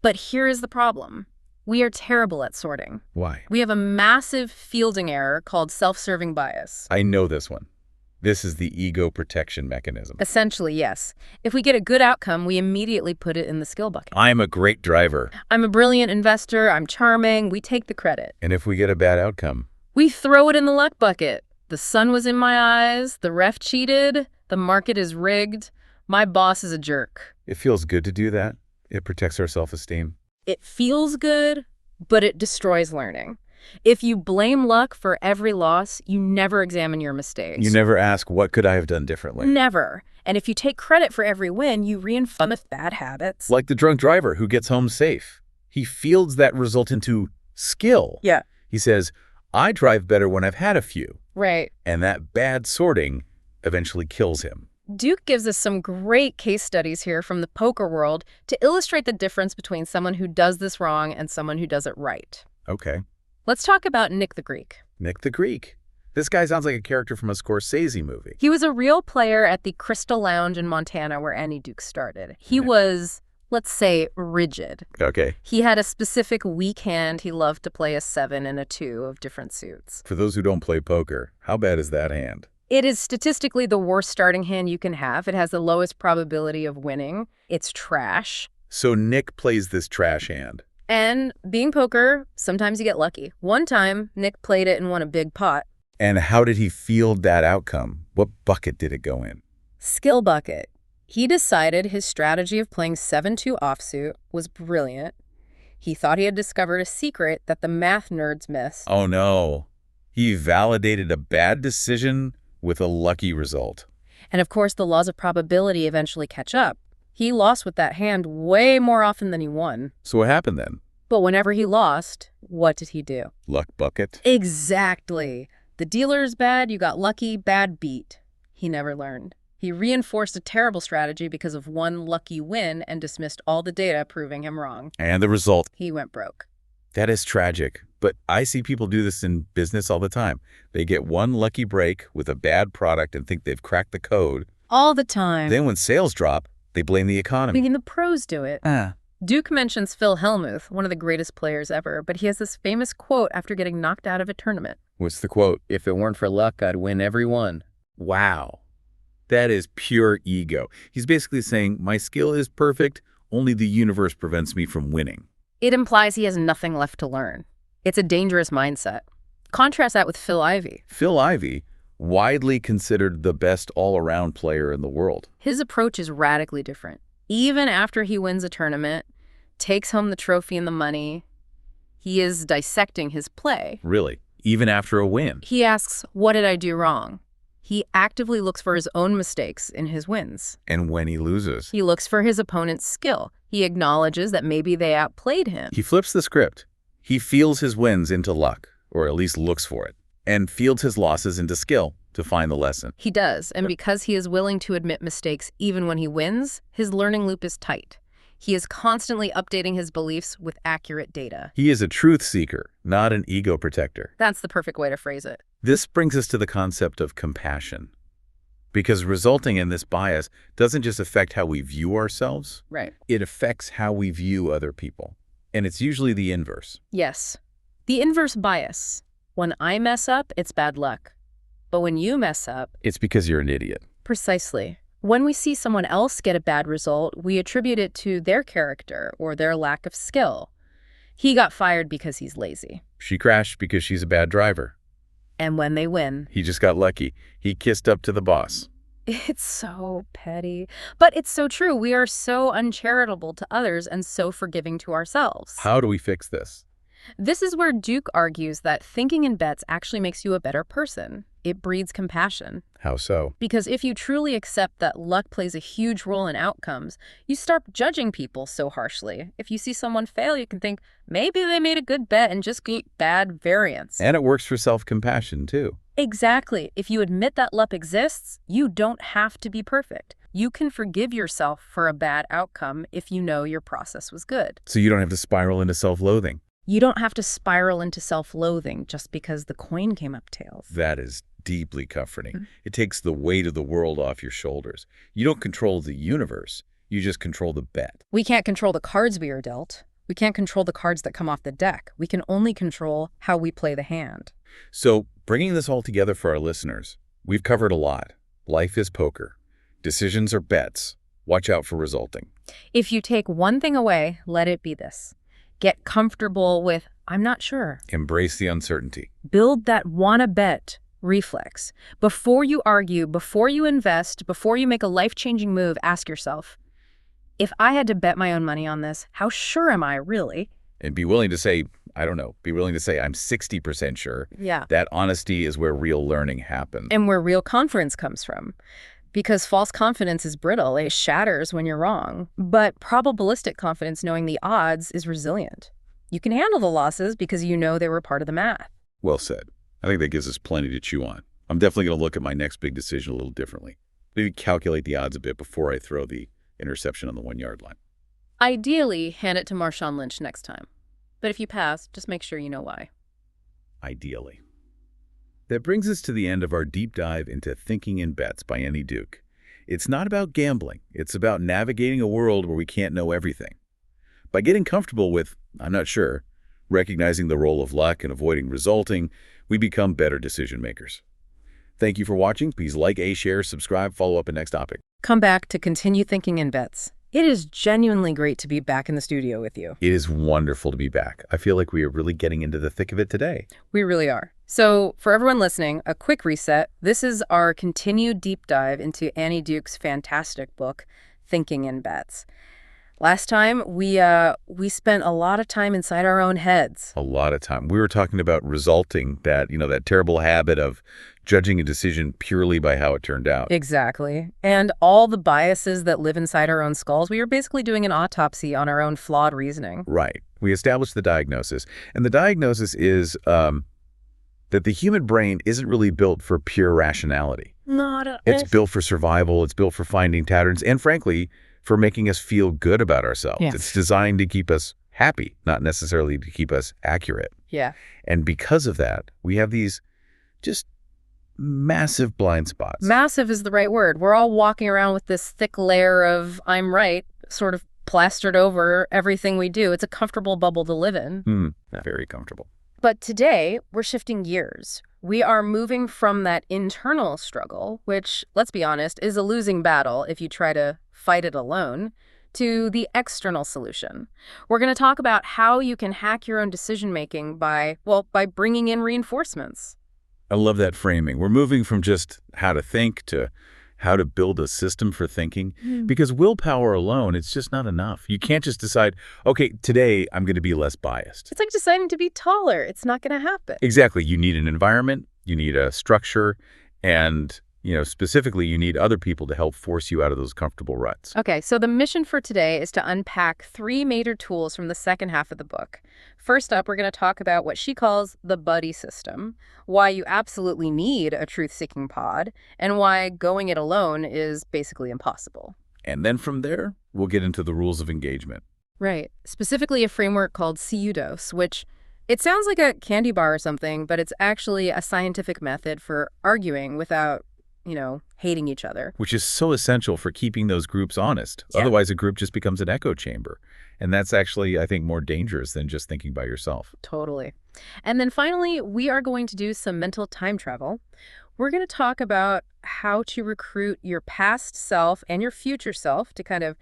But here is the problem. We are terrible at sorting. Why? We have a massive fielding error called self-serving bias. I know this one. This is the ego protection mechanism. Essentially, yes. If we get a good outcome, we immediately put it in the skill bucket. I'm a great driver. I'm a brilliant investor. I'm charming. We take the credit. And if we get a bad outcome? We throw it in the luck bucket. The sun was in my eyes. The ref cheated. The market is rigged. My boss is a jerk. It feels good to do that. It protects our self-esteem. It feels good, but it destroys learning. If you blame luck for every loss, you never examine your mistakes. You never ask, what could I have done differently? Never. And if you take credit for every win, you reinforce bad habits. Like the drunk driver who gets home safe. He fields that result into skill. Yeah. He says, I drive better when I've had a few. Right. And that bad sorting eventually kills him. Duke gives us some great case studies here from the poker world to illustrate the difference between someone who does this wrong and someone who does it right. Okay. Let's talk about Nick the Greek. Nick the Greek. This guy sounds like a character from a Scorsese movie. He was a real player at the Crystal Lounge in Montana where Annie Duke started. He was, let's say, rigid. Okay. He had a specific weak hand. He loved to play a 7 and a 2 of different suits. For those who don't play poker, how bad is that hand? It is statistically the worst starting hand you can have. It has the lowest probability of winning. It's trash. So Nick plays this trash hand. And being poker, sometimes you get lucky. One time, Nick played it and won a big pot. And how did he field that outcome? What bucket did it go in? Skill bucket. He decided his strategy of playing 7-2 offsuit was brilliant. He thought he had discovered a secret that the math nerds miss. Oh no. He validated a bad decision with a lucky result. And of course, the laws of probability eventually catch up. He lost with that hand way more often than he won. So what happened then? But whenever he lost, what did he do? Luck bucket? Exactly. The dealer's bad, you got lucky, bad beat. He never learned. He reinforced a terrible strategy because of one lucky win and dismissed all the data proving him wrong. And the result? He went broke. That is tragic. But I see people do this in business all the time. They get one lucky break with a bad product and think they've cracked the code. All the time. Then when sales drop, they blame the economy. I mean, the pros do it. Duke mentions Phil Hellmuth, one of the greatest players ever, but he has this famous quote after getting knocked out of a tournament. What's the quote? If it weren't for luck, I'd win every one. Wow. That is pure ego. He's basically saying, my skill is perfect, only the universe prevents me from winning. It implies he has nothing left to learn. It's a dangerous mindset. Contrast that with Phil Ivey. Phil Ivey, widely considered the best all-around player in the world. His approach is radically different. Even after he wins a tournament, takes home the trophy and the money, he is dissecting his play. Really? Even after a win? He asks, what did I do wrong? He actively looks for his own mistakes in his wins. And when he loses? He looks for his opponent's skill. He acknowledges that maybe they outplayed him. He flips the script. He fields his wins into luck, or at least looks for it, and fields his losses into skill to find the lesson. He does, and because he is willing to admit mistakes even when he wins, his learning loop is tight. He is constantly updating his beliefs with accurate data. He is a truth seeker, not an ego protector. That's the perfect way to phrase it. This brings us to the concept of compassion. Because resulting in this bias doesn't just affect how we view ourselves, Right. it affects how we view other people. And it's usually the inverse. Yes. The inverse bias. When I mess up, it's bad luck. But when you mess up, It's because you're an idiot. precisely. When we see someone else get a bad result, we attribute it to their character or their lack of skill. He got fired because he's lazy. She crashed because she's a bad driver. And when they win, He just got lucky. He kissed up to the boss. it's so petty. But it's so true. We are so uncharitable to others and so forgiving to ourselves. How do we fix this? This is where Duke argues that thinking in bets actually makes you a better person. It breeds compassion. How so? Because if you truly accept that luck plays a huge role in outcomes, you stop judging people so harshly. If you see someone fail, you can think, maybe they made a good bet and just got bad variance. And it works for self-compassion, too. Exactly. If you admit that luck exists, you don't have to be perfect. You can forgive yourself for a bad outcome if you know your process was good. So you don't have to spiral into self-loathing. You don't have to spiral into self-loathing just because the coin came up tails. That is deeply comforting. It takes the weight of the world off your shoulders. You don't control the universe. You just control the bet. We can't control the cards we are dealt. We can't control the cards that come off the deck. We can only control how we play the hand. So, bringing this all together for our listeners, we've covered a lot. Life is poker. Decisions are bets. Watch out for resulting. If you take one thing away, let it be this. Get comfortable with, I'm not sure. Embrace the uncertainty. Build that wanna bet reflex. Before you argue, before you invest, before you make a life-changing move, ask yourself, if I had to bet my own money on this, how sure am I really? And be willing to say, I don't know, be willing to say, I'm 60% sure. Yeah. That honesty is where real learning happens. And where real confidence comes from. Because false confidence is brittle. It shatters when you're wrong. But probabilistic confidence, knowing the odds, is resilient. You can handle the losses because you know they were part of the math. Well said. I think that gives us plenty to chew on. I'm definitely going to look at my next big decision a little differently. Maybe calculate the odds a bit before I throw the interception on the 1-yard line. Ideally, hand it to Marshawn Lynch next time. But if you pass, just make sure you know why. Ideally. That brings us to the end of our deep dive into Thinking in Bets by Annie Duke. It's not about gambling. It's about navigating a world where we can't know everything. By getting comfortable with, I'm not sure, recognizing the role of luck and avoiding resulting, we become better decision makers. Thank you for watching. Please like, share, subscribe, follow up in next topic. Come back to continue thinking in bets. It is genuinely great to be back in the studio with you. It is wonderful to be back. I feel like we are really getting into the thick of it today. We really are. So for everyone listening, a quick reset. This is our continued deep dive into Annie Duke's fantastic book, Thinking in Bets. Last time, we spent a lot of time inside our own heads. A lot of time. We were talking about resulting, that terrible habit of judging a decision purely by how it turned out. Exactly. And all the biases that live inside our own skulls. We were basically doing an autopsy on our own flawed reasoning. Right. We established the diagnosis. And the diagnosis is that the human brain isn't really built for pure rationality. It's built for survival. It's built for finding patterns. And frankly, for making us feel good about ourselves. Yes. It's designed to keep us happy, not necessarily to keep us accurate. Yeah. And because of that, we have these just massive blind spots. Massive is the right word. We're all walking around with this thick layer of I'm right, sort of plastered over everything we do. It's a comfortable bubble to live in. Very comfortable. But today, we're shifting gears. We are moving from that internal struggle, which, let's be honest, is a losing battle if you try to fight it alone, to the external solution. We're going to talk about how you can hack your own decision-making by bringing in reinforcements. I love that framing. We're moving from just how to think to how to build a system for thinking. Because willpower alone, it's just not enough. You can't just decide, okay, today I'm going to be less biased. It's like deciding to be taller. It's not going to happen. Exactly. You need an environment, you need a structure, and specifically, you need other people to help force you out of those comfortable ruts. Okay, so the mission for today is to unpack 3 major tools from the second half of the book. First up, we're going to talk about what she calls the buddy system, why you absolutely need a truth-seeking pod, and why going it alone is basically impossible. And then from there, we'll get into the rules of engagement. Right, specifically a framework called pseudos, which it sounds like a candy bar or something, but it's actually a scientific method for arguing without hating each other. Which is so essential for keeping those groups honest. Yeah. Otherwise, a group just becomes an echo chamber. And that's actually, I think, more dangerous than just thinking by yourself. Totally. And then finally, we are going to do some mental time travel. We're going to talk about how to recruit your past self and your future self to kind of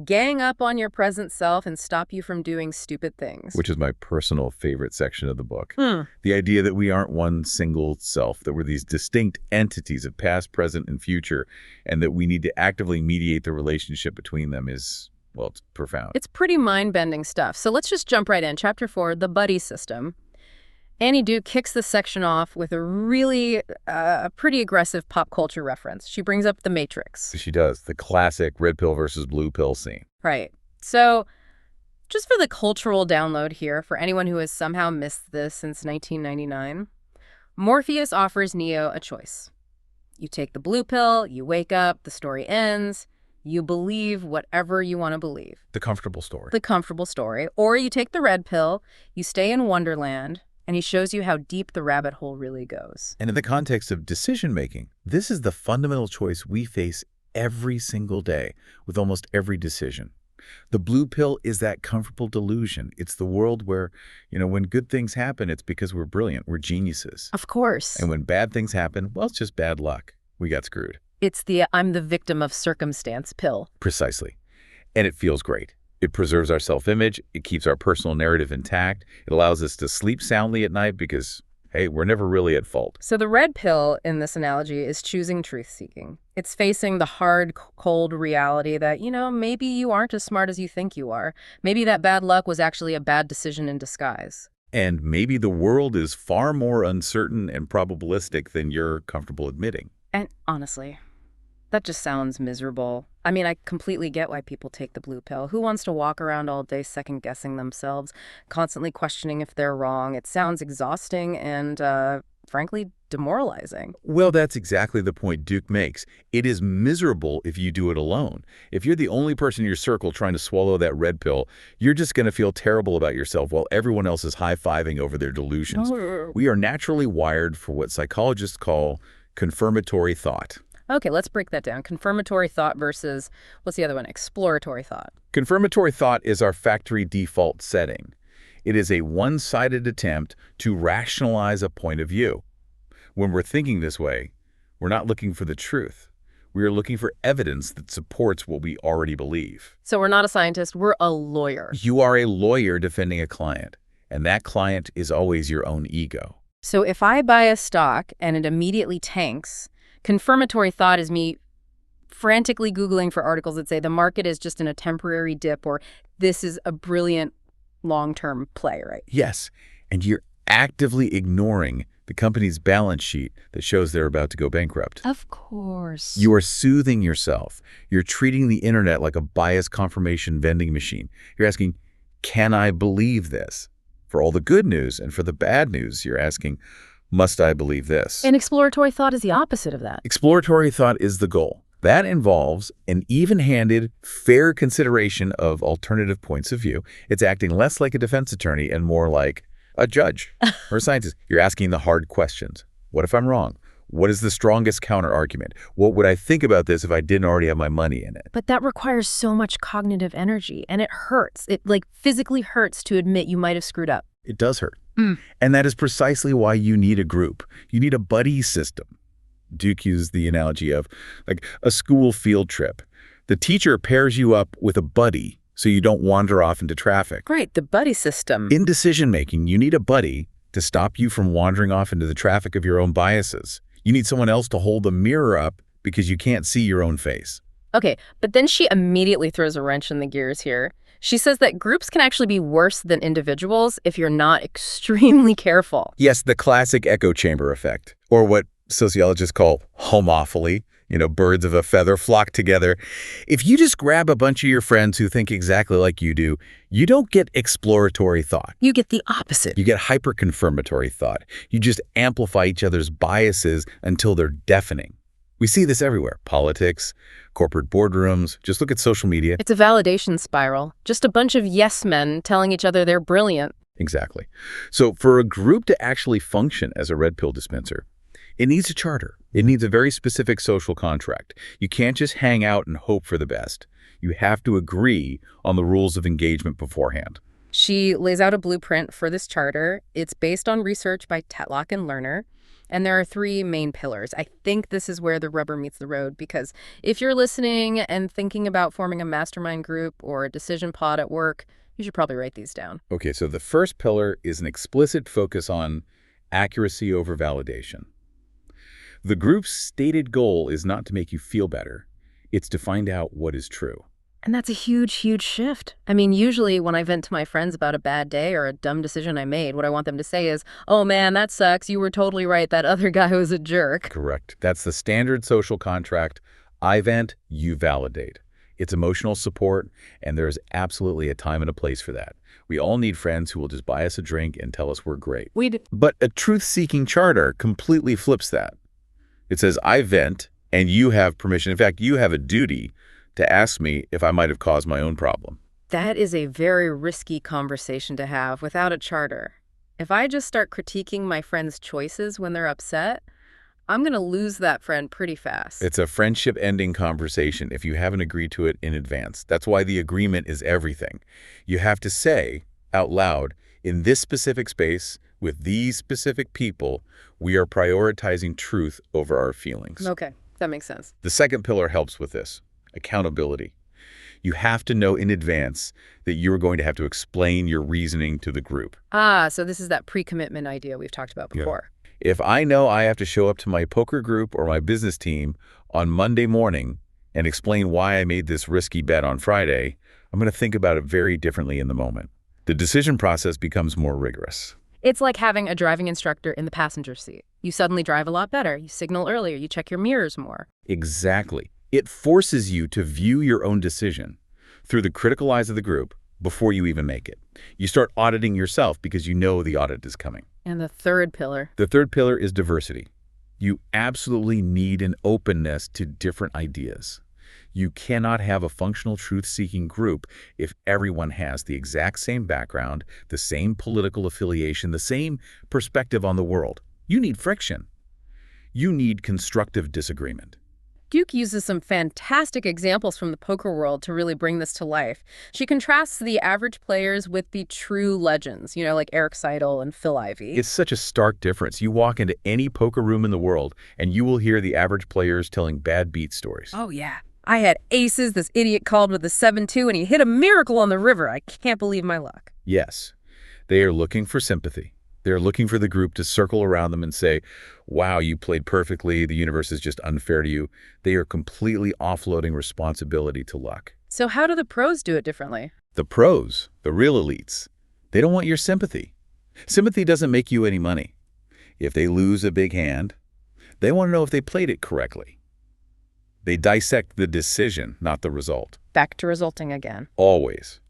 gang up on your present self and stop you from doing stupid things. Which is my personal favorite section of the book. The idea that we aren't one single self, that we're these distinct entities of past, present, and future, and that we need to actively mediate the relationship between them is, well, it's profound. It's pretty mind-bending stuff. So let's just jump right in. Chapter 4, the buddy system. Annie Duke kicks this section off with a really pretty aggressive pop culture reference. She brings up The Matrix. She does. The classic red pill versus blue pill scene. Right. So just for the cultural download here, for anyone who has somehow missed this since 1999, Morpheus offers Neo a choice. You take the blue pill, you wake up, the story ends, you believe whatever you want to believe. The comfortable story. The comfortable story. Or you take the red pill, you stay in Wonderland, and he shows you how deep the rabbit hole really goes. And in the context of decision-making, this is the fundamental choice we face every single day with almost every decision. The blue pill is that comfortable delusion. It's the world where, when good things happen, it's because we're brilliant, we're geniuses. Of course. And when bad things happen, well, it's just bad luck. We got screwed. It's the I'm the victim of circumstance pill. Precisely. And it feels great. It preserves our self-image. It keeps our personal narrative intact. It allows us to sleep soundly at night because, hey, we're never really at fault. So the red pill in this analogy is choosing truth-seeking. It's facing the hard, cold reality that, maybe you aren't as smart as you think you are. Maybe that bad luck was actually a bad decision in disguise. And maybe the world is far more uncertain and probabilistic than you're comfortable admitting. And honestly, that just sounds miserable. I mean, I completely get why people take the blue pill. Who wants to walk around all day second-guessing themselves, constantly questioning if they're wrong? It sounds exhausting and, frankly, demoralizing. Well, that's exactly the point Duke makes. It is miserable if you do it alone. If you're the only person in your circle trying to swallow that red pill, you're just going to feel terrible about yourself while everyone else is high-fiving over their delusions. We are naturally wired for what psychologists call confirmatory thought. Okay, let's break that down. Confirmatory thought versus, what's the other one? Exploratory thought. Confirmatory thought is our factory default setting. It is a one-sided attempt to rationalize a point of view. When we're thinking this way, we're not looking for the truth. We are looking for evidence that supports what we already believe. So we're not a scientist, we're a lawyer. You are a lawyer defending a client, and that client is always your own ego. So if I buy a stock and it immediately tanks, confirmatory thought is me frantically Googling for articles that say the market is just in a temporary dip or this is a brilliant long-term play, right? Yes, and you're actively ignoring the company's balance sheet that shows they're about to go bankrupt. Of course. You are soothing yourself. You're treating the internet like a bias confirmation vending machine. You're asking, can I believe this? For all the good news and for the bad news, you're asking, must I believe this? And exploratory thought is the opposite of that. Exploratory thought is the goal. That involves an even-handed, fair consideration of alternative points of view. It's acting less like a defense attorney and more like a judge or a scientist. You're asking the hard questions. What if I'm wrong? What is the strongest counter-argument? What would I think about this if I didn't already have my money in it? But that requires so much cognitive energy, and it hurts. It physically hurts to admit you might have screwed up. It does hurt. And that is precisely why you need a group. You need a buddy system. Duke used the analogy of like a school field trip. The teacher pairs you up with a buddy so you don't wander off into traffic. Right, the buddy system. In decision-making, you need a buddy to stop you from wandering off into the traffic of your own biases. You need someone else to hold the mirror up because you can't see your own face. Okay, but then she immediately throws a wrench in the gears here. She says that groups can actually be worse than individuals if you're not extremely careful. Yes, the classic echo chamber effect, or what sociologists call homophily. Birds of a feather flock together. If you just grab a bunch of your friends who think exactly like you do, you don't get exploratory thought. You get the opposite. You get hyper-confirmatory thought. You just amplify each other's biases until they're deafening. We see this everywhere. Politics, corporate boardrooms, just look at social media. It's a validation spiral. Just a bunch of yes men telling each other they're brilliant. Exactly. So for a group to actually function as a red pill dispenser, it needs a charter. It needs a very specific social contract. You can't just hang out and hope for the best. You have to agree on the rules of engagement beforehand. She lays out a blueprint for this charter. It's based on research by Tetlock and Lerner. And there are 3 main pillars. I think this is where the rubber meets the road, because if you're listening and thinking about forming a mastermind group or a decision pod at work, you should probably write these down. Okay, so the first pillar is an explicit focus on accuracy over validation. The group's stated goal is not to make you feel better. It's to find out what is true. And that's a huge, huge shift. I mean, usually when I vent to my friends about a bad day or a dumb decision I made, what I want them to say is, oh man, that sucks. You were totally right. That other guy was a jerk. Correct. That's the standard social contract. I vent, you validate. It's emotional support, and there's absolutely a time and a place for that. We all need friends who will just buy us a drink and tell us we're great. But a truth-seeking charter completely flips that. It says, I vent, and you have permission. In fact, you have a duty to ask me if I might have caused my own problem. That is a very risky conversation to have without a charter. If I just start critiquing my friends' choices when they're upset, I'm going to lose that friend pretty fast. It's a friendship-ending conversation if you haven't agreed to it in advance. That's why the agreement is everything. You have to say out loud, in this specific space, with these specific people, we are prioritizing truth over our feelings. Okay, that makes sense. The second pillar helps with this, accountability. You have to know in advance that you're going to have to explain your reasoning to the group. So this is that pre-commitment idea we've talked about before. If I know I have to show up to my poker group or my business team on Monday morning and explain why I made this risky bet on Friday, I'm going to think about it very differently in the moment. The decision process becomes more rigorous. It's like having a driving instructor in the passenger seat. You suddenly drive a lot better. You signal earlier. You check your mirrors more. Exactly. It forces you to view your own decision through the critical eyes of the group before you even make it. You start auditing yourself because you know the audit is coming. And the third pillar? The third pillar is diversity. You absolutely need an openness to different ideas. You cannot have a functional truth-seeking group if everyone has the exact same background, the same political affiliation, the same perspective on the world. You need friction. You need constructive disagreement. Duke uses some fantastic examples from the poker world to really bring this to life. She contrasts the average players with the true legends, like Eric Seidel and Phil Ivey. It's such a stark difference. You walk into any poker room in the world, and you will hear the average players telling bad beat stories. Oh, yeah. I had aces. This idiot called with a 7-2, and he hit a miracle on the river. I can't believe my luck. Yes. They are looking for sympathy. They're looking for the group to circle around them and say, wow, you played perfectly. The universe is just unfair to you. They are completely offloading responsibility to luck. So how do the pros do it differently? The pros, the real elites, they don't want your sympathy. Sympathy doesn't make you any money. If they lose a big hand, they want to know if they played it correctly. They dissect the decision, not the result. Back to resulting again. Always.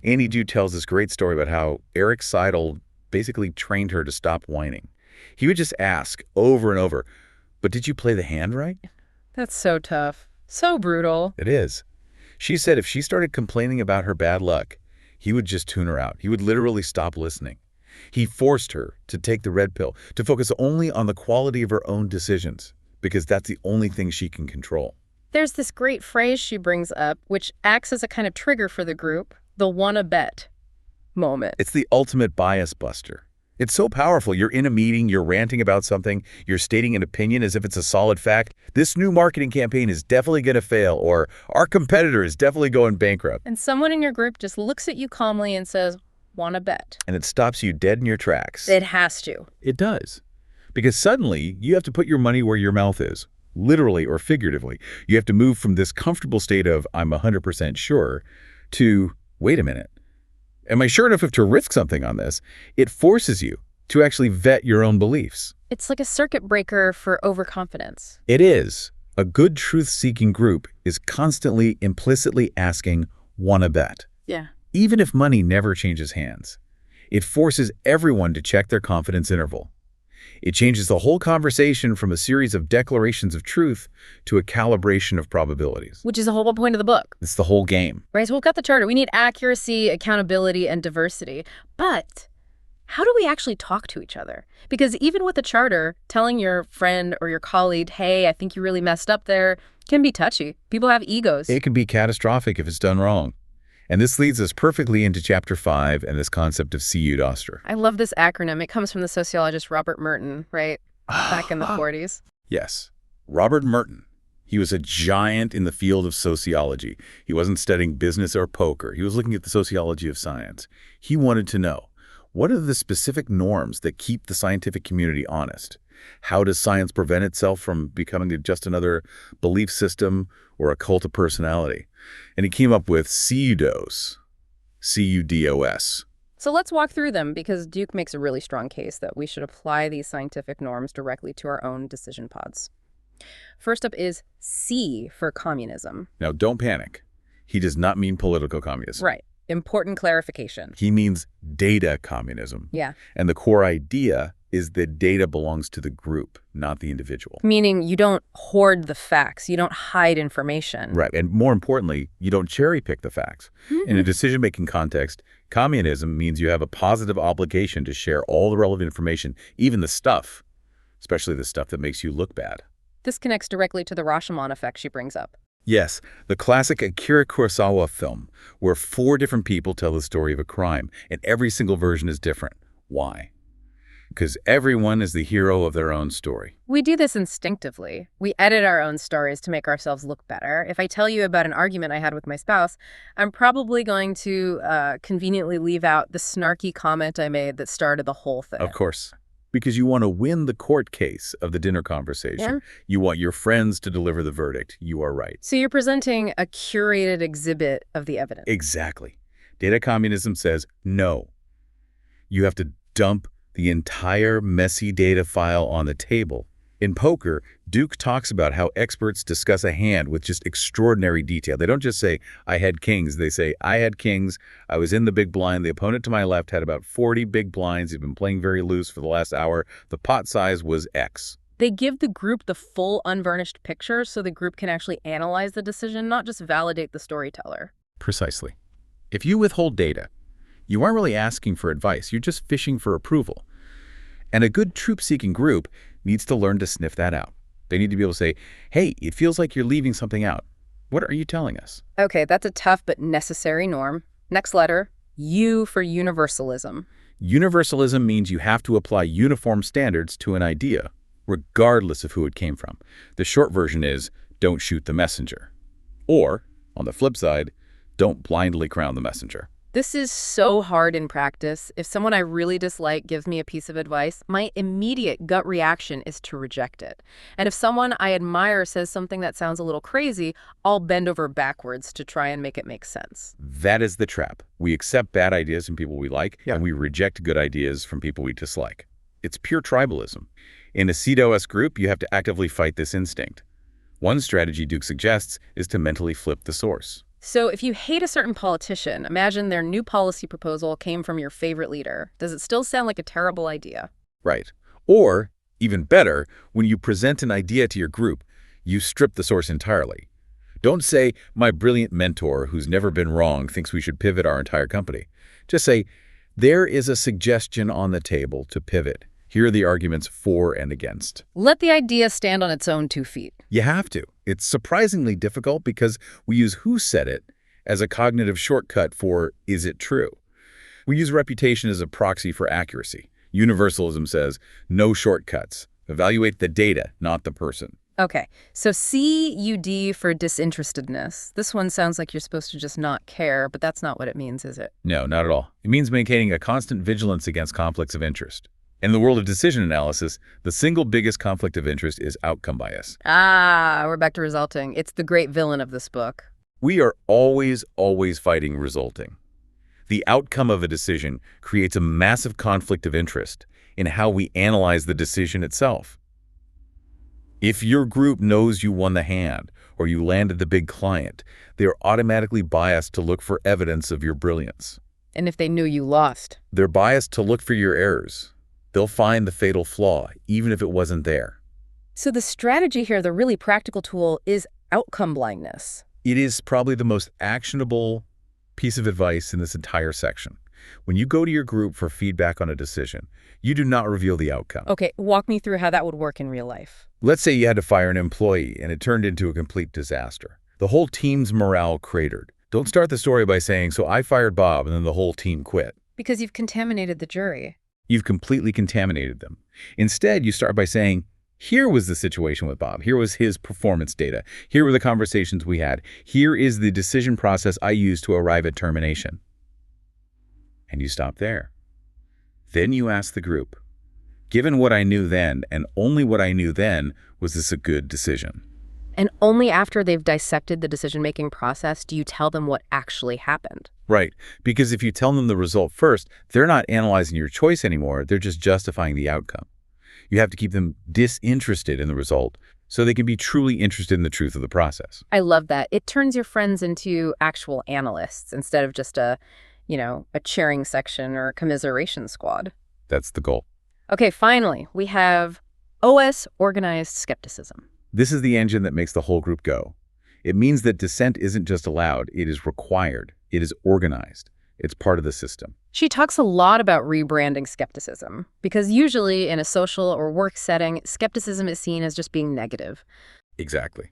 Annie Ju tells this great story about how Eric Seidel basically trained her to stop whining. He would just ask over and over, but did you play the hand right? That's so tough. So brutal. It is. She said if she started complaining about her bad luck, he would just tune her out. He would literally stop listening. He forced her to take the red pill, to focus only on the quality of her own decisions, because that's the only thing she can control. There's this great phrase she brings up, which acts as a kind of trigger for the group, the wanna bet moment. It's the ultimate bias buster. It's so powerful. You're in a meeting, you're ranting about something, you're stating an opinion as if it's a solid fact. This new marketing campaign is definitely going to fail, or our competitor is definitely going bankrupt. And someone in your group just looks at you calmly and says, wanna bet. And it stops you dead in your tracks. It has to. It does. Because suddenly, you have to put your money where your mouth is, literally or figuratively. You have to move from this comfortable state of, I'm 100% sure, to, wait a minute. Am I sure enough to risk something on this? It forces you to actually vet your own beliefs. It's like a circuit breaker for overconfidence. It is. A good truth-seeking group is constantly implicitly asking, wanna bet? Yeah. Even if money never changes hands. It forces everyone to check their confidence interval. It changes the whole conversation from a series of declarations of truth to a calibration of probabilities. Which is the whole point of the book. It's the whole game. Right, so we've got the charter. We need accuracy, accountability, and diversity. But how do we actually talk to each other? Because even with the charter, telling your friend or your colleague, hey, I think you really messed up there, can be touchy. People have egos. It can be catastrophic if it's done wrong. And this leads us perfectly into Chapter 5 and this concept of see-you-doster. I love this acronym. It comes from the sociologist Robert Merton, right? Back in the 40s. Yes. Robert Merton. He was a giant in the field of sociology. He wasn't studying business or poker. He was looking at the sociology of science. He wanted to know, what are the specific norms that keep the scientific community honest? How does science prevent itself from becoming just another belief system or a cult of personality? And he came up with CUDOS, C-U-D-O-S. So let's walk through them, because Duke makes a really strong case that we should apply these scientific norms directly to our own decision pods. First up is C for communism. Now, don't panic. He does not mean political communism. Right. Important clarification. He means data communism. Yeah. And the core idea is that data belongs to the group, not the individual. Meaning you don't hoard the facts. You don't hide information. Right. And more importantly, you don't cherry pick the facts. In a decision-making context, communism means you have a positive obligation to share all the relevant information, even the stuff especially the stuff that makes you look bad. This connects directly to the Rashomon effect she brings up. Yes, the classic Akira Kurosawa film, where 4 different people tell the story of a crime, and every single version is different. Why? Because everyone is the hero of their own story. We do this instinctively. We edit our own stories to make ourselves look better. If I tell you about an argument I had with my spouse, I'm probably going to conveniently leave out the snarky comment I made that started the whole thing. Of course. Because you want to win the court case of the dinner conversation. Yeah. You want your friends to deliver the verdict. You are right. So you're presenting a curated exhibit of the evidence. Exactly. Data communism says no. You have to dump the entire messy data file on the table. In poker, Duke talks about how experts discuss a hand with just extraordinary detail. They don't just say, I had kings. They say, I had kings. I was in the big blind. The opponent to my left had about 40 big blinds. He'd been playing very loose for the last hour. The pot size was X. They give the group the full unvarnished picture so the group can actually analyze the decision, not just validate the storyteller. Precisely. If you withhold data, you aren't really asking for advice. You're just fishing for approval. And a good truth-seeking group needs to learn to sniff that out. They need to be able to say, hey, it feels like you're leaving something out. What are you telling us? Okay, that's a tough but necessary norm. Next letter, U for universalism. Universalism means you have to apply uniform standards to an idea, regardless of who it came from. The short version is, don't shoot the messenger. Or, on the flip side, don't blindly crown the messenger. This is so hard in practice. If someone I really dislike gives me a piece of advice, my immediate gut reaction is to reject it. And if someone I admire says something that sounds a little crazy, I'll bend over backwards to try and make it make sense. That is the trap. We accept bad ideas from people we like, and we reject good ideas from people we dislike. It's pure tribalism. In a CEDOS group, you have to actively fight this instinct. One strategy Duke suggests is to mentally flip the source. So if you hate a certain politician, imagine their new policy proposal came from your favorite leader. Does it still sound like a terrible idea? Right. Or, even better, when you present an idea to your group, you strip the source entirely. Don't say, my brilliant mentor who's never been wrong thinks we should pivot our entire company. Just say, there is a suggestion on the table to pivot. Here are the arguments for and against. Let the idea stand on its own 2 feet. You have to. It's surprisingly difficult because we use who said it as a cognitive shortcut for is it true. We use reputation as a proxy for accuracy. Universalism says no shortcuts. Evaluate the data, not the person. Okay, so CUD for disinterestedness. This one sounds like you're supposed to just not care, but that's not what it means, is it? No, not at all. It means maintaining a constant vigilance against conflicts of interest. In the world of decision analysis, the single biggest conflict of interest is outcome bias. Ah, we're back to resulting. It's the great villain of this book. We are always fighting resulting. The outcome of a decision creates a massive conflict of interest in how we analyze the decision itself. If your group knows you won the hand or you landed the big client, they are automatically biased to look for evidence of your brilliance. And if they knew you lost? They're biased to look for your errors. They'll find the fatal flaw, even if it wasn't there. So the strategy here, the really practical tool, is outcome blindness. It is probably the most actionable piece of advice in this entire section. When you go to your group for feedback on a decision, you do not reveal the outcome. Okay, walk me through how that would work in real life. Let's say you had to fire an employee and it turned into a complete disaster. The whole team's morale cratered. Don't start the story by saying, so I fired Bob and then the whole team quit. Because you've contaminated the jury. You've completely contaminated them. Instead, you start by saying, here was the situation with Bob. Here was his performance data. Here were the conversations we had. Here is the decision process I used to arrive at termination. And you stop there. Then you ask the group, given what I knew then, and only what I knew then, was this a good decision? And only after they've dissected the decision-making process do you tell them what actually happened. Right, because if you tell them the result first, they're not analyzing your choice anymore, they're just justifying the outcome. You have to keep them disinterested in the result so they can be truly interested in the truth of the process. I love that. It turns your friends into actual analysts instead of just a cheering section or a commiseration squad. That's the goal. Okay, finally, we have OS, organized skepticism. This is the engine that makes the whole group go. It means that dissent isn't just allowed, it is required. It is organized. It's part of the system. She talks a lot about rebranding skepticism, because usually in a social or work setting, skepticism is seen as just being negative. Exactly.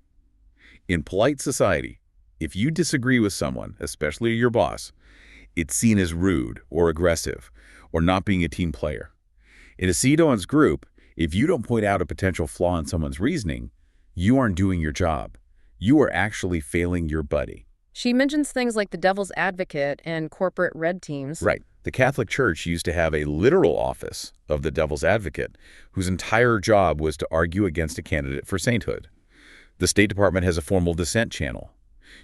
In polite society, if you disagree with someone, especially your boss, it's seen as rude or aggressive or not being a team player. In a Cedone's group, if you don't point out a potential flaw in someone's reasoning, you aren't doing your job. You are actually failing your buddy. She mentions things like the devil's advocate and corporate red teams. Right. The Catholic Church used to have a literal office of the devil's advocate, whose entire job was to argue against a candidate for sainthood. The State Department has a formal dissent channel.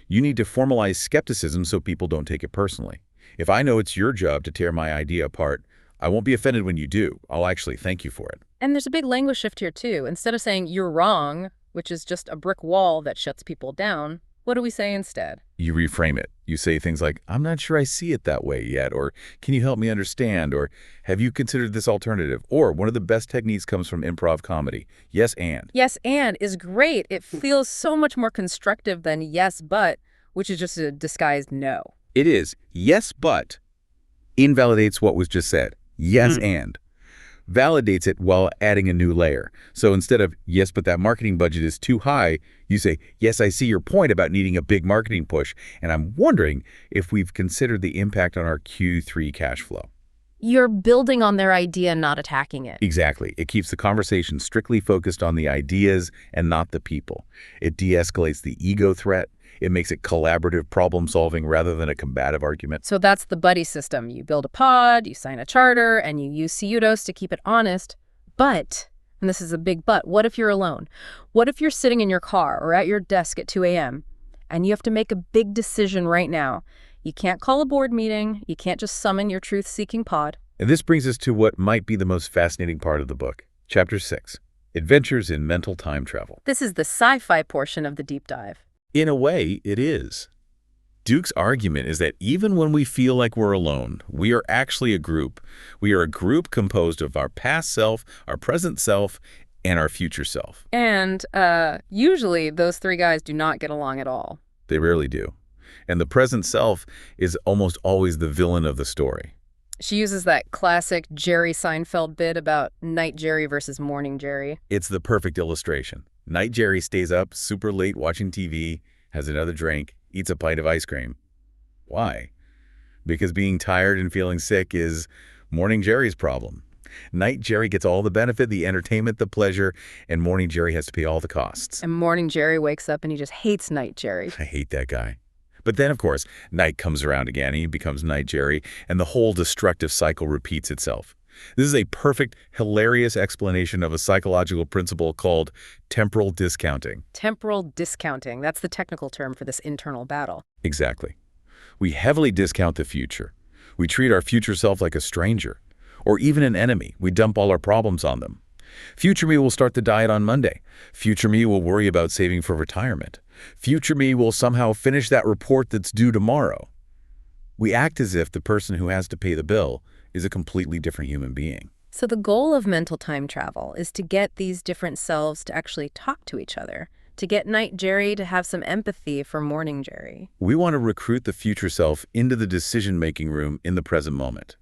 You need to formalize skepticism so people don't take it personally. If I know it's your job to tear my idea apart, I won't be offended when you do. I'll actually thank you for it. And there's a big language shift here, too. Instead of saying, "you're wrong," which is just a brick wall that shuts people down, what do we say instead? You reframe it. You say things like, "I'm not sure I see it that way yet," or "Can you help me understand?" or "Have you considered this alternative?" Or one of the best techniques comes from improv comedy. Yes, and. Yes, and is great. It feels so much more constructive than yes, but, which is just a disguised no. It is. Yes, but invalidates what was just said. Yes, and validates it while adding a new layer. So instead of, "Yes, but that marketing budget is too high," you say, "Yes, I see your point about needing a big marketing push, and I'm wondering if we've considered the impact on our Q3 cash flow." You're building on their idea, not attacking it. Exactly. It keeps the conversation strictly focused on the ideas and not the people. It de-escalates the ego threat. It makes it collaborative problem-solving rather than a combative argument. So that's the buddy system. You build a pod, you sign a charter, and you use pseudos to keep it honest. But, and this is a big but, what if you're alone? What if you're sitting in your car or at your desk at 2 a.m. and you have to make a big decision right now? You can't call a board meeting. You can't just summon your truth-seeking pod. And this brings us to what might be the most fascinating part of the book. Chapter 6, Adventures in Mental Time Travel. This is the sci-fi portion of the deep dive. In a way, it is. Duke's argument is that even when we feel like we're alone, we are actually a group. We are a group composed of our past self, our present self, and our future self. And usually those three guys do not get along at all. They rarely do. And the present self is almost always the villain of the story. She uses that classic Jerry Seinfeld bit about Night Jerry versus Morning Jerry. It's the perfect illustration. Night Jerry stays up super late watching TV, has another drink, eats a pint of ice cream. Why? Because being tired and feeling sick is Morning Jerry's problem. Night Jerry gets all the benefit, the entertainment, the pleasure, and Morning Jerry has to pay all the costs. And Morning Jerry wakes up and he just hates Night Jerry. I hate that guy. But then, of course, night comes around again, and he becomes Night Jerry, and the whole destructive cycle repeats itself. This is a perfect, hilarious explanation of a psychological principle called temporal discounting. Temporal discounting. That's the technical term for this internal battle. Exactly. We heavily discount the future. We treat our future self like a stranger, or even an enemy. We dump all our problems on them. Future me will start the diet on Monday. Future me will worry about saving for retirement. Future me will somehow finish that report that's due tomorrow. We act as if the person who has to pay the bill is a completely different human being. So the goal of mental time travel is to get these different selves to actually talk to each other, to get Night Jerry to have some empathy for Morning Jerry. We want to recruit the future self into the decision-making room in the present moment.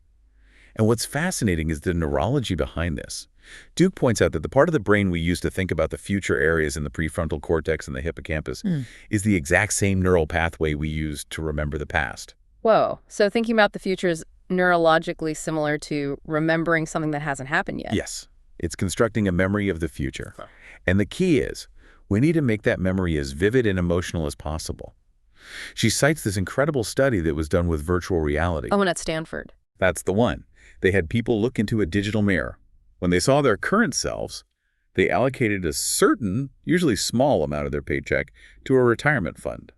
And what's fascinating is the neurology behind this. Duke points out that the part of the brain we use to think about the future areas in the prefrontal cortex and the hippocampus is the exact same neural pathway we use to remember the past. Whoa. So thinking about the future is neurologically similar to remembering something that hasn't happened yet. Yes. It's constructing a memory of the future. And the key is, we need to make that memory as vivid and emotional as possible. She cites this incredible study that was done with virtual reality. Oh, and at Stanford. That's the one. They had people look into a digital mirror. When they saw their current selves, they allocated a certain, usually small amount of their paycheck to a retirement fund.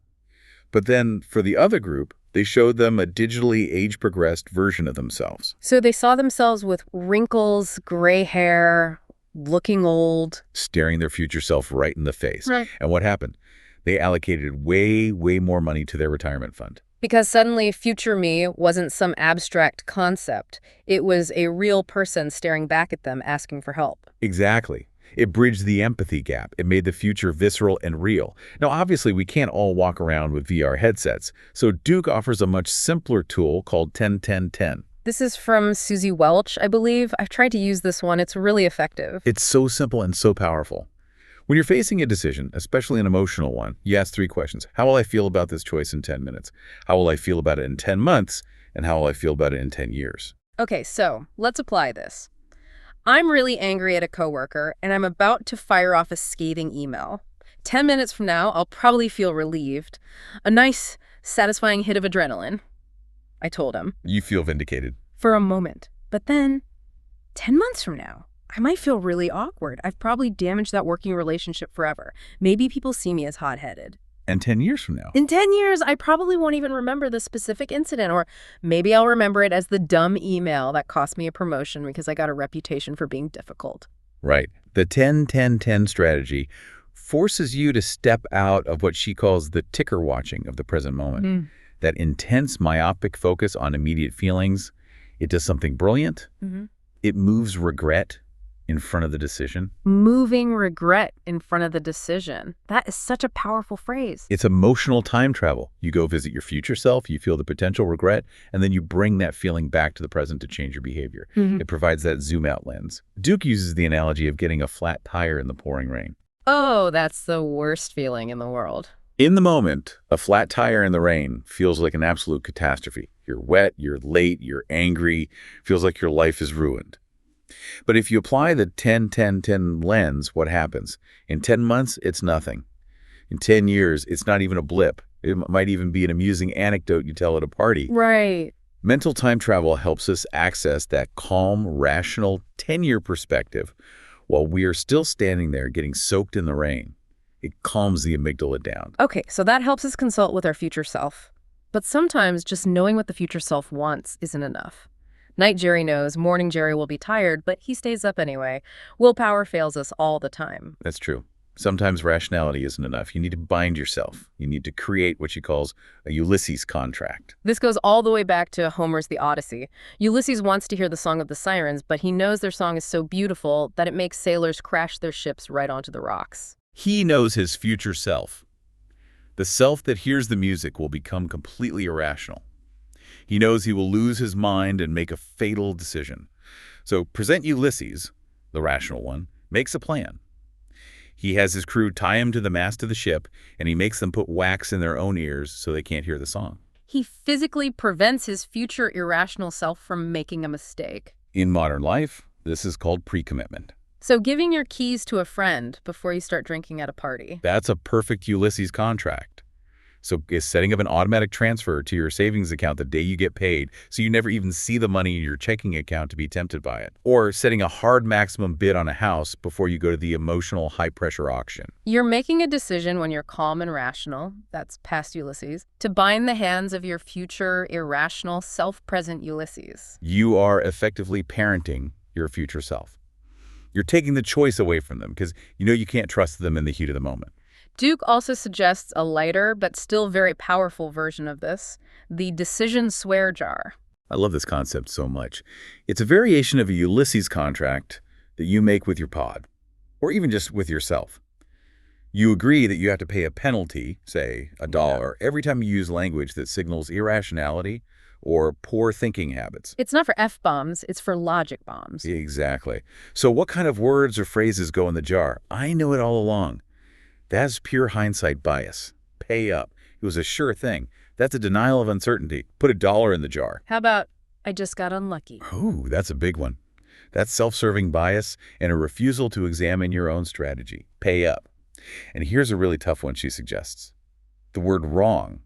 But then, for the other group, they showed them a digitally age-progressed version of themselves. So they saw themselves with wrinkles, gray hair, looking old. Staring their future self right in the face. Right. And what happened? They allocated way more money to their retirement fund. Because suddenly future me wasn't some abstract concept. It was a real person staring back at them asking for help. Exactly. It bridged the empathy gap. It made the future visceral and real. Now, obviously, we can't all walk around with VR headsets, so Duke offers a much simpler tool called 10-10-10. This is from Susie Welch, I believe. I've tried to use this one. It's really effective. It's so simple and so powerful. When you're facing a decision, especially an emotional one, you ask 3 questions. How will I feel about this choice in 10 minutes? How will I feel about it in 10 months? And how will I feel about it in 10 years? Okay, so let's apply this. I'm really angry at a coworker, and I'm about to fire off a scathing email. 10 minutes from now, I'll probably feel relieved. A nice, satisfying hit of adrenaline. I told him. You feel vindicated. For a moment. But then, 10 months from now, I might feel really awkward. I've probably damaged that working relationship forever. Maybe people see me as hot-headed. And 10 years from now? In 10 years, I probably won't even remember the specific incident, or maybe I'll remember it as the dumb email that cost me a promotion because I got a reputation for being difficult. Right. The 10-10-10 strategy forces you to step out of what she calls the ticker watching of the present moment. That intense myopic focus on immediate feelings. It does something brilliant. It moves regret in front of the decision. Moving regret in front of the decision. That is such a powerful phrase. It's emotional time travel. You go visit your future self, you feel the potential regret, and then you bring that feeling back to the present to change your behavior. It provides that zoom-out lens. Duke uses the analogy of getting a flat tire in the pouring rain. Oh, that's the worst feeling in the world. In the moment, a flat tire in the rain feels like an absolute catastrophe. You're wet, you're late, you're angry, feels like your life is ruined. But if you apply the 10-10-10 lens, what happens? In 10 months, it's nothing. In 10 years, it's not even a blip. It might even be an amusing anecdote you tell at a party. Right. Mental time travel helps us access that calm, rational 10-year perspective while we are still standing there getting soaked in the rain. It calms the amygdala down. Okay, so that helps us consult with our future self. But sometimes just knowing what the future self wants isn't enough. Night Jerry knows morning Jerry will be tired, but he stays up anyway. Willpower fails us all the time. That's true. Sometimes rationality isn't enough. You need to bind yourself. You need to create what she calls a Ulysses contract. This goes all the way back to Homer's The Odyssey. Ulysses wants to hear the song of the sirens, but he knows their song is so beautiful that it makes sailors crash their ships right onto the rocks. He knows his future self. The self that hears the music will become completely irrational. He knows he will lose his mind and make a fatal decision. So present Ulysses, the rational one, makes a plan. He has his crew tie him to the mast of the ship, and he makes them put wax in their own ears so they can't hear the song. He physically prevents his future irrational self from making a mistake. In modern life, this is called pre-commitment. So giving your keys to a friend before you start drinking at a party. That's a perfect Ulysses contract. So it's setting up an automatic transfer to your savings account the day you get paid, so you never even see the money in your checking account to be tempted by it. Or setting a hard maximum bid on a house before you go to the emotional high-pressure auction. You're making a decision when you're calm and rational, that's past Ulysses, to bind the hands of your future, irrational, self-present Ulysses. You are effectively parenting your future self. You're taking the choice away from them because you know you can't trust them in the heat of the moment. Duke also suggests a lighter but still very powerful version of this, the decision swear jar. I love this concept so much. It's a variation of a Ulysses contract that you make with your pod, or even just with yourself. You agree that you have to pay a penalty, say $1, every time you use language that signals irrationality or poor thinking habits. It's not for F-bombs, it's for logic bombs. Exactly. So what kind of words or phrases go in the jar? I know it all along. That's pure hindsight bias. Pay up. It was a sure thing. That's a denial of uncertainty. Put $1 in the jar. How about, I just got unlucky? Ooh, that's a big one. That's self-serving bias and a refusal to examine your own strategy. Pay up. And here's a really tough one she suggests. The word wrong,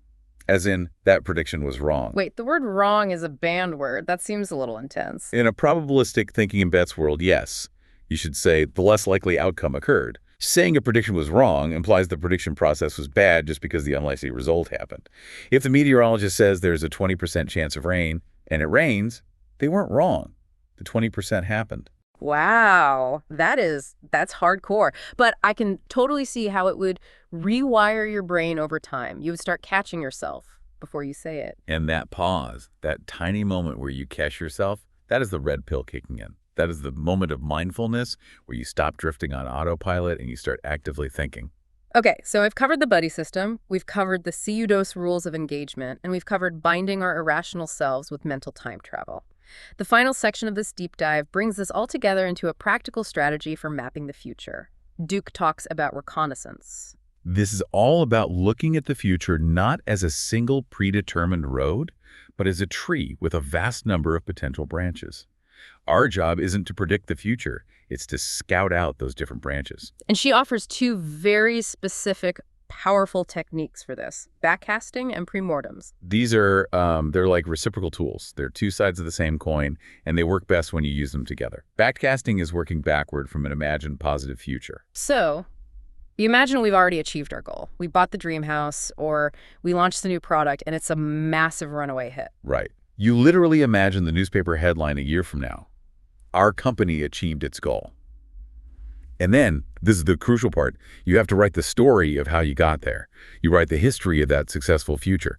as in that prediction was wrong. Wait, the word wrong is a banned word. That seems a little intense. In a probabilistic thinking and bets world, yes. You should say the less likely outcome occurred. Saying a prediction was wrong implies the prediction process was bad just because the unlikely result happened. If the meteorologist says there's a 20% chance of rain, and it rains, they weren't wrong. The 20% happened. Wow, that's hardcore. But I can totally see how it would rewire your brain over time. You would start catching yourself before you say it. And that pause, that tiny moment where you catch yourself, that is the red pill kicking in. That is the moment of mindfulness where you stop drifting on autopilot and you start actively thinking. Okay, so I've covered the buddy system, we've covered the see-you-dose rules of engagement, and we've covered binding our irrational selves with mental time travel. The final section of this deep dive brings this all together into a practical strategy for mapping the future. Duke talks about reconnaissance. This is all about looking at the future not as a single predetermined road, but as a tree with a vast number of potential branches. Our job isn't to predict the future, it's to scout out those different branches. And she offers two very specific, powerful techniques for this: backcasting and premortems. These are, they're like reciprocal tools. They're two sides of the same coin, and they work best when you use them together. Backcasting is working backward from an imagined positive future. So, you imagine we've already achieved our goal. We bought the dream house, or we launched the new product, and it's a massive runaway hit. Right. You literally imagine the newspaper headline a year from now. Our company achieved its goal. And then, this is the crucial part, you have to write the story of how you got there. You write the history of that successful future.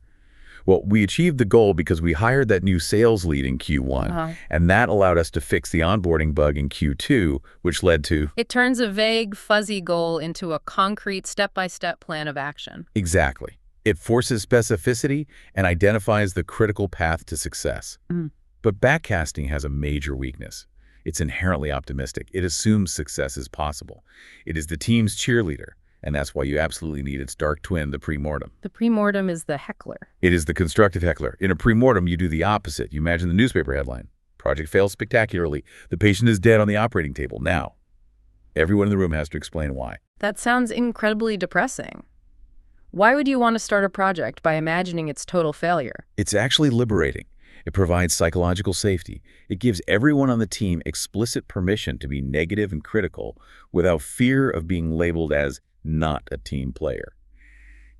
Well, we achieved the goal because we hired that new sales lead in Q1, and that allowed us to fix the onboarding bug in Q2, which led to... It turns a vague, fuzzy goal into a concrete, step-by-step plan of action. Exactly. It forces specificity and identifies the critical path to success. But backcasting has a major weakness. It's inherently optimistic. It assumes success is possible. It is the team's cheerleader, and that's why you absolutely need its dark twin, the premortem. The premortem is the heckler. It is the constructive heckler. In a premortem, you do the opposite. You imagine the newspaper headline. Project fails spectacularly. The patient is dead on the operating table. Now, everyone in the room has to explain why. That sounds incredibly depressing. Why would you want to start a project by imagining its total failure? It's actually liberating. It provides psychological safety. It gives everyone on the team explicit permission to be negative and critical without fear of being labeled as not a team player.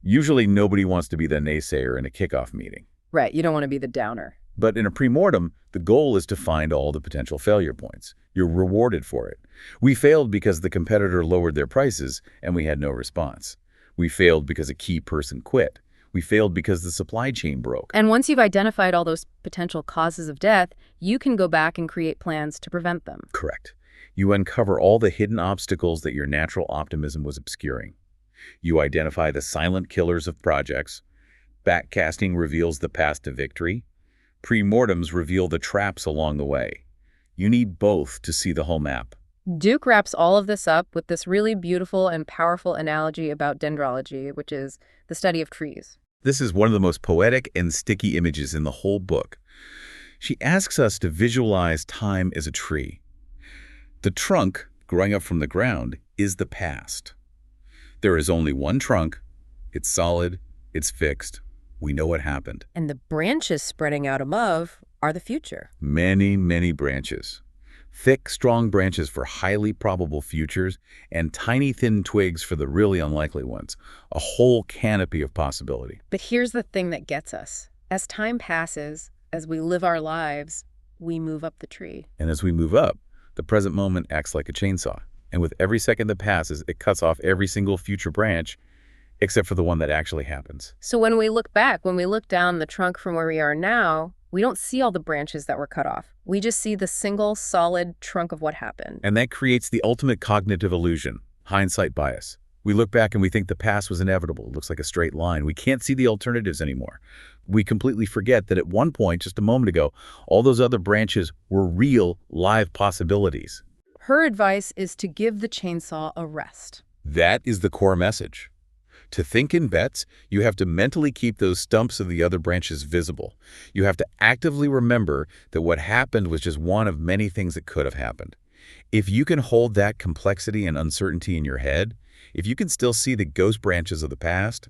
Usually nobody wants to be the naysayer in a kickoff meeting. Right, you don't want to be the downer. But in a premortem, the goal is to find all the potential failure points. You're rewarded for it. We failed because the competitor lowered their prices and we had no response. We failed because a key person quit. We failed because the supply chain broke. And once you've identified all those potential causes of death, you can go back and create plans to prevent them. Correct. You uncover all the hidden obstacles that your natural optimism was obscuring. You identify the silent killers of projects. Backcasting reveals the path to victory. Premortems reveal the traps along the way. You need both to see the whole map. Duke wraps all of this up with this really beautiful and powerful analogy about dendrology, which is the study of trees. This is one of the most poetic and sticky images in the whole book. She asks us to visualize time as a tree. The trunk, growing up from the ground, is the past. There is only one trunk. It's solid. It's fixed. We know what happened. And the branches spreading out above are the future. Many, many branches. Thick, strong branches for highly probable futures, and tiny, thin twigs for the really unlikely ones. A whole canopy of possibility. But here's the thing that gets us. As time passes, as we live our lives, we move up the tree. And as we move up, the present moment acts like a chainsaw. And with every second that passes, it cuts off every single future branch, except for the one that actually happens. So when we look back, when we look down the trunk from where we are now, we don't see all the branches that were cut off. We just see the single, solid trunk of what happened. And that creates the ultimate cognitive illusion, hindsight bias. We look back and we think the past was inevitable. It looks like a straight line. We can't see the alternatives anymore. We completely forget that at one point, just a moment ago, all those other branches were real, live possibilities. Her advice is to give the chainsaw a rest. That is the core message. To think in bets, you have to mentally keep those stumps of the other branches visible. You have to actively remember that what happened was just one of many things that could have happened. If you can hold that complexity and uncertainty in your head, if you can still see the ghost branches of the past,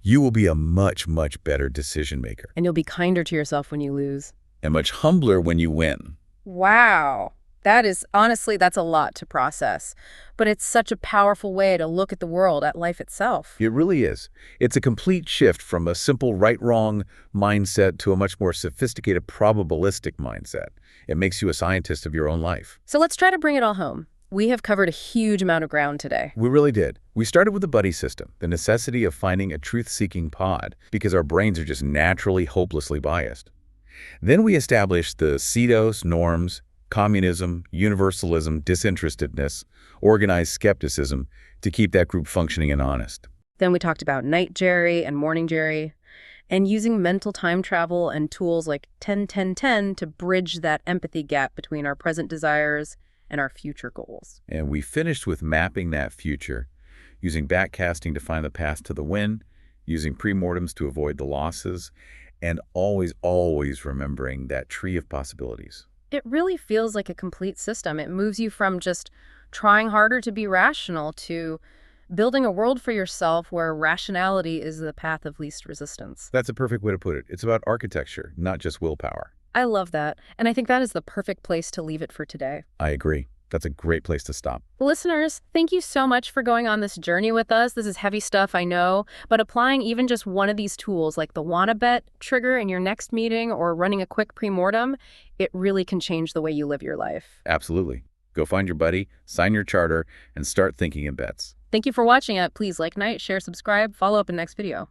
you will be a much, much better decision maker. And you'll be kinder to yourself when you lose. And much humbler when you win. Wow. That is, honestly, that's a lot to process. But it's such a powerful way to look at the world, at life itself. It really is. It's a complete shift from a simple right-wrong mindset to a much more sophisticated probabilistic mindset. It makes you a scientist of your own life. So let's try to bring it all home. We have covered a huge amount of ground today. We really did. We started with the buddy system, the necessity of finding a truth-seeking pod, because our brains are just naturally hopelessly biased. Then we established the CDOS, norms, communism, universalism, disinterestedness, organized skepticism to keep that group functioning and honest. Then we talked about night Jerry and morning Jerry, and using mental time travel and tools like 10-10-10 to bridge that empathy gap between our present desires and our future goals. And we finished with mapping that future, using backcasting to find the path to the win, using premortems to avoid the losses, and always, always remembering that tree of possibilities. It really feels like a complete system. It moves you from just trying harder to be rational to building a world for yourself where rationality is the path of least resistance. That's a perfect way to put it. It's about architecture, not just willpower. I love that. And I think that is the perfect place to leave it for today. I agree. That's a great place to stop. Listeners, thank you so much for going on this journey with us. This is heavy stuff, I know, but applying even just one of these tools like the wanna bet trigger in your next meeting or running a quick premortem, it really can change the way you live your life. Absolutely. Go find your buddy, sign your charter, and start thinking in bets. Thank you for watching it. Please like, share, subscribe, follow up in next video.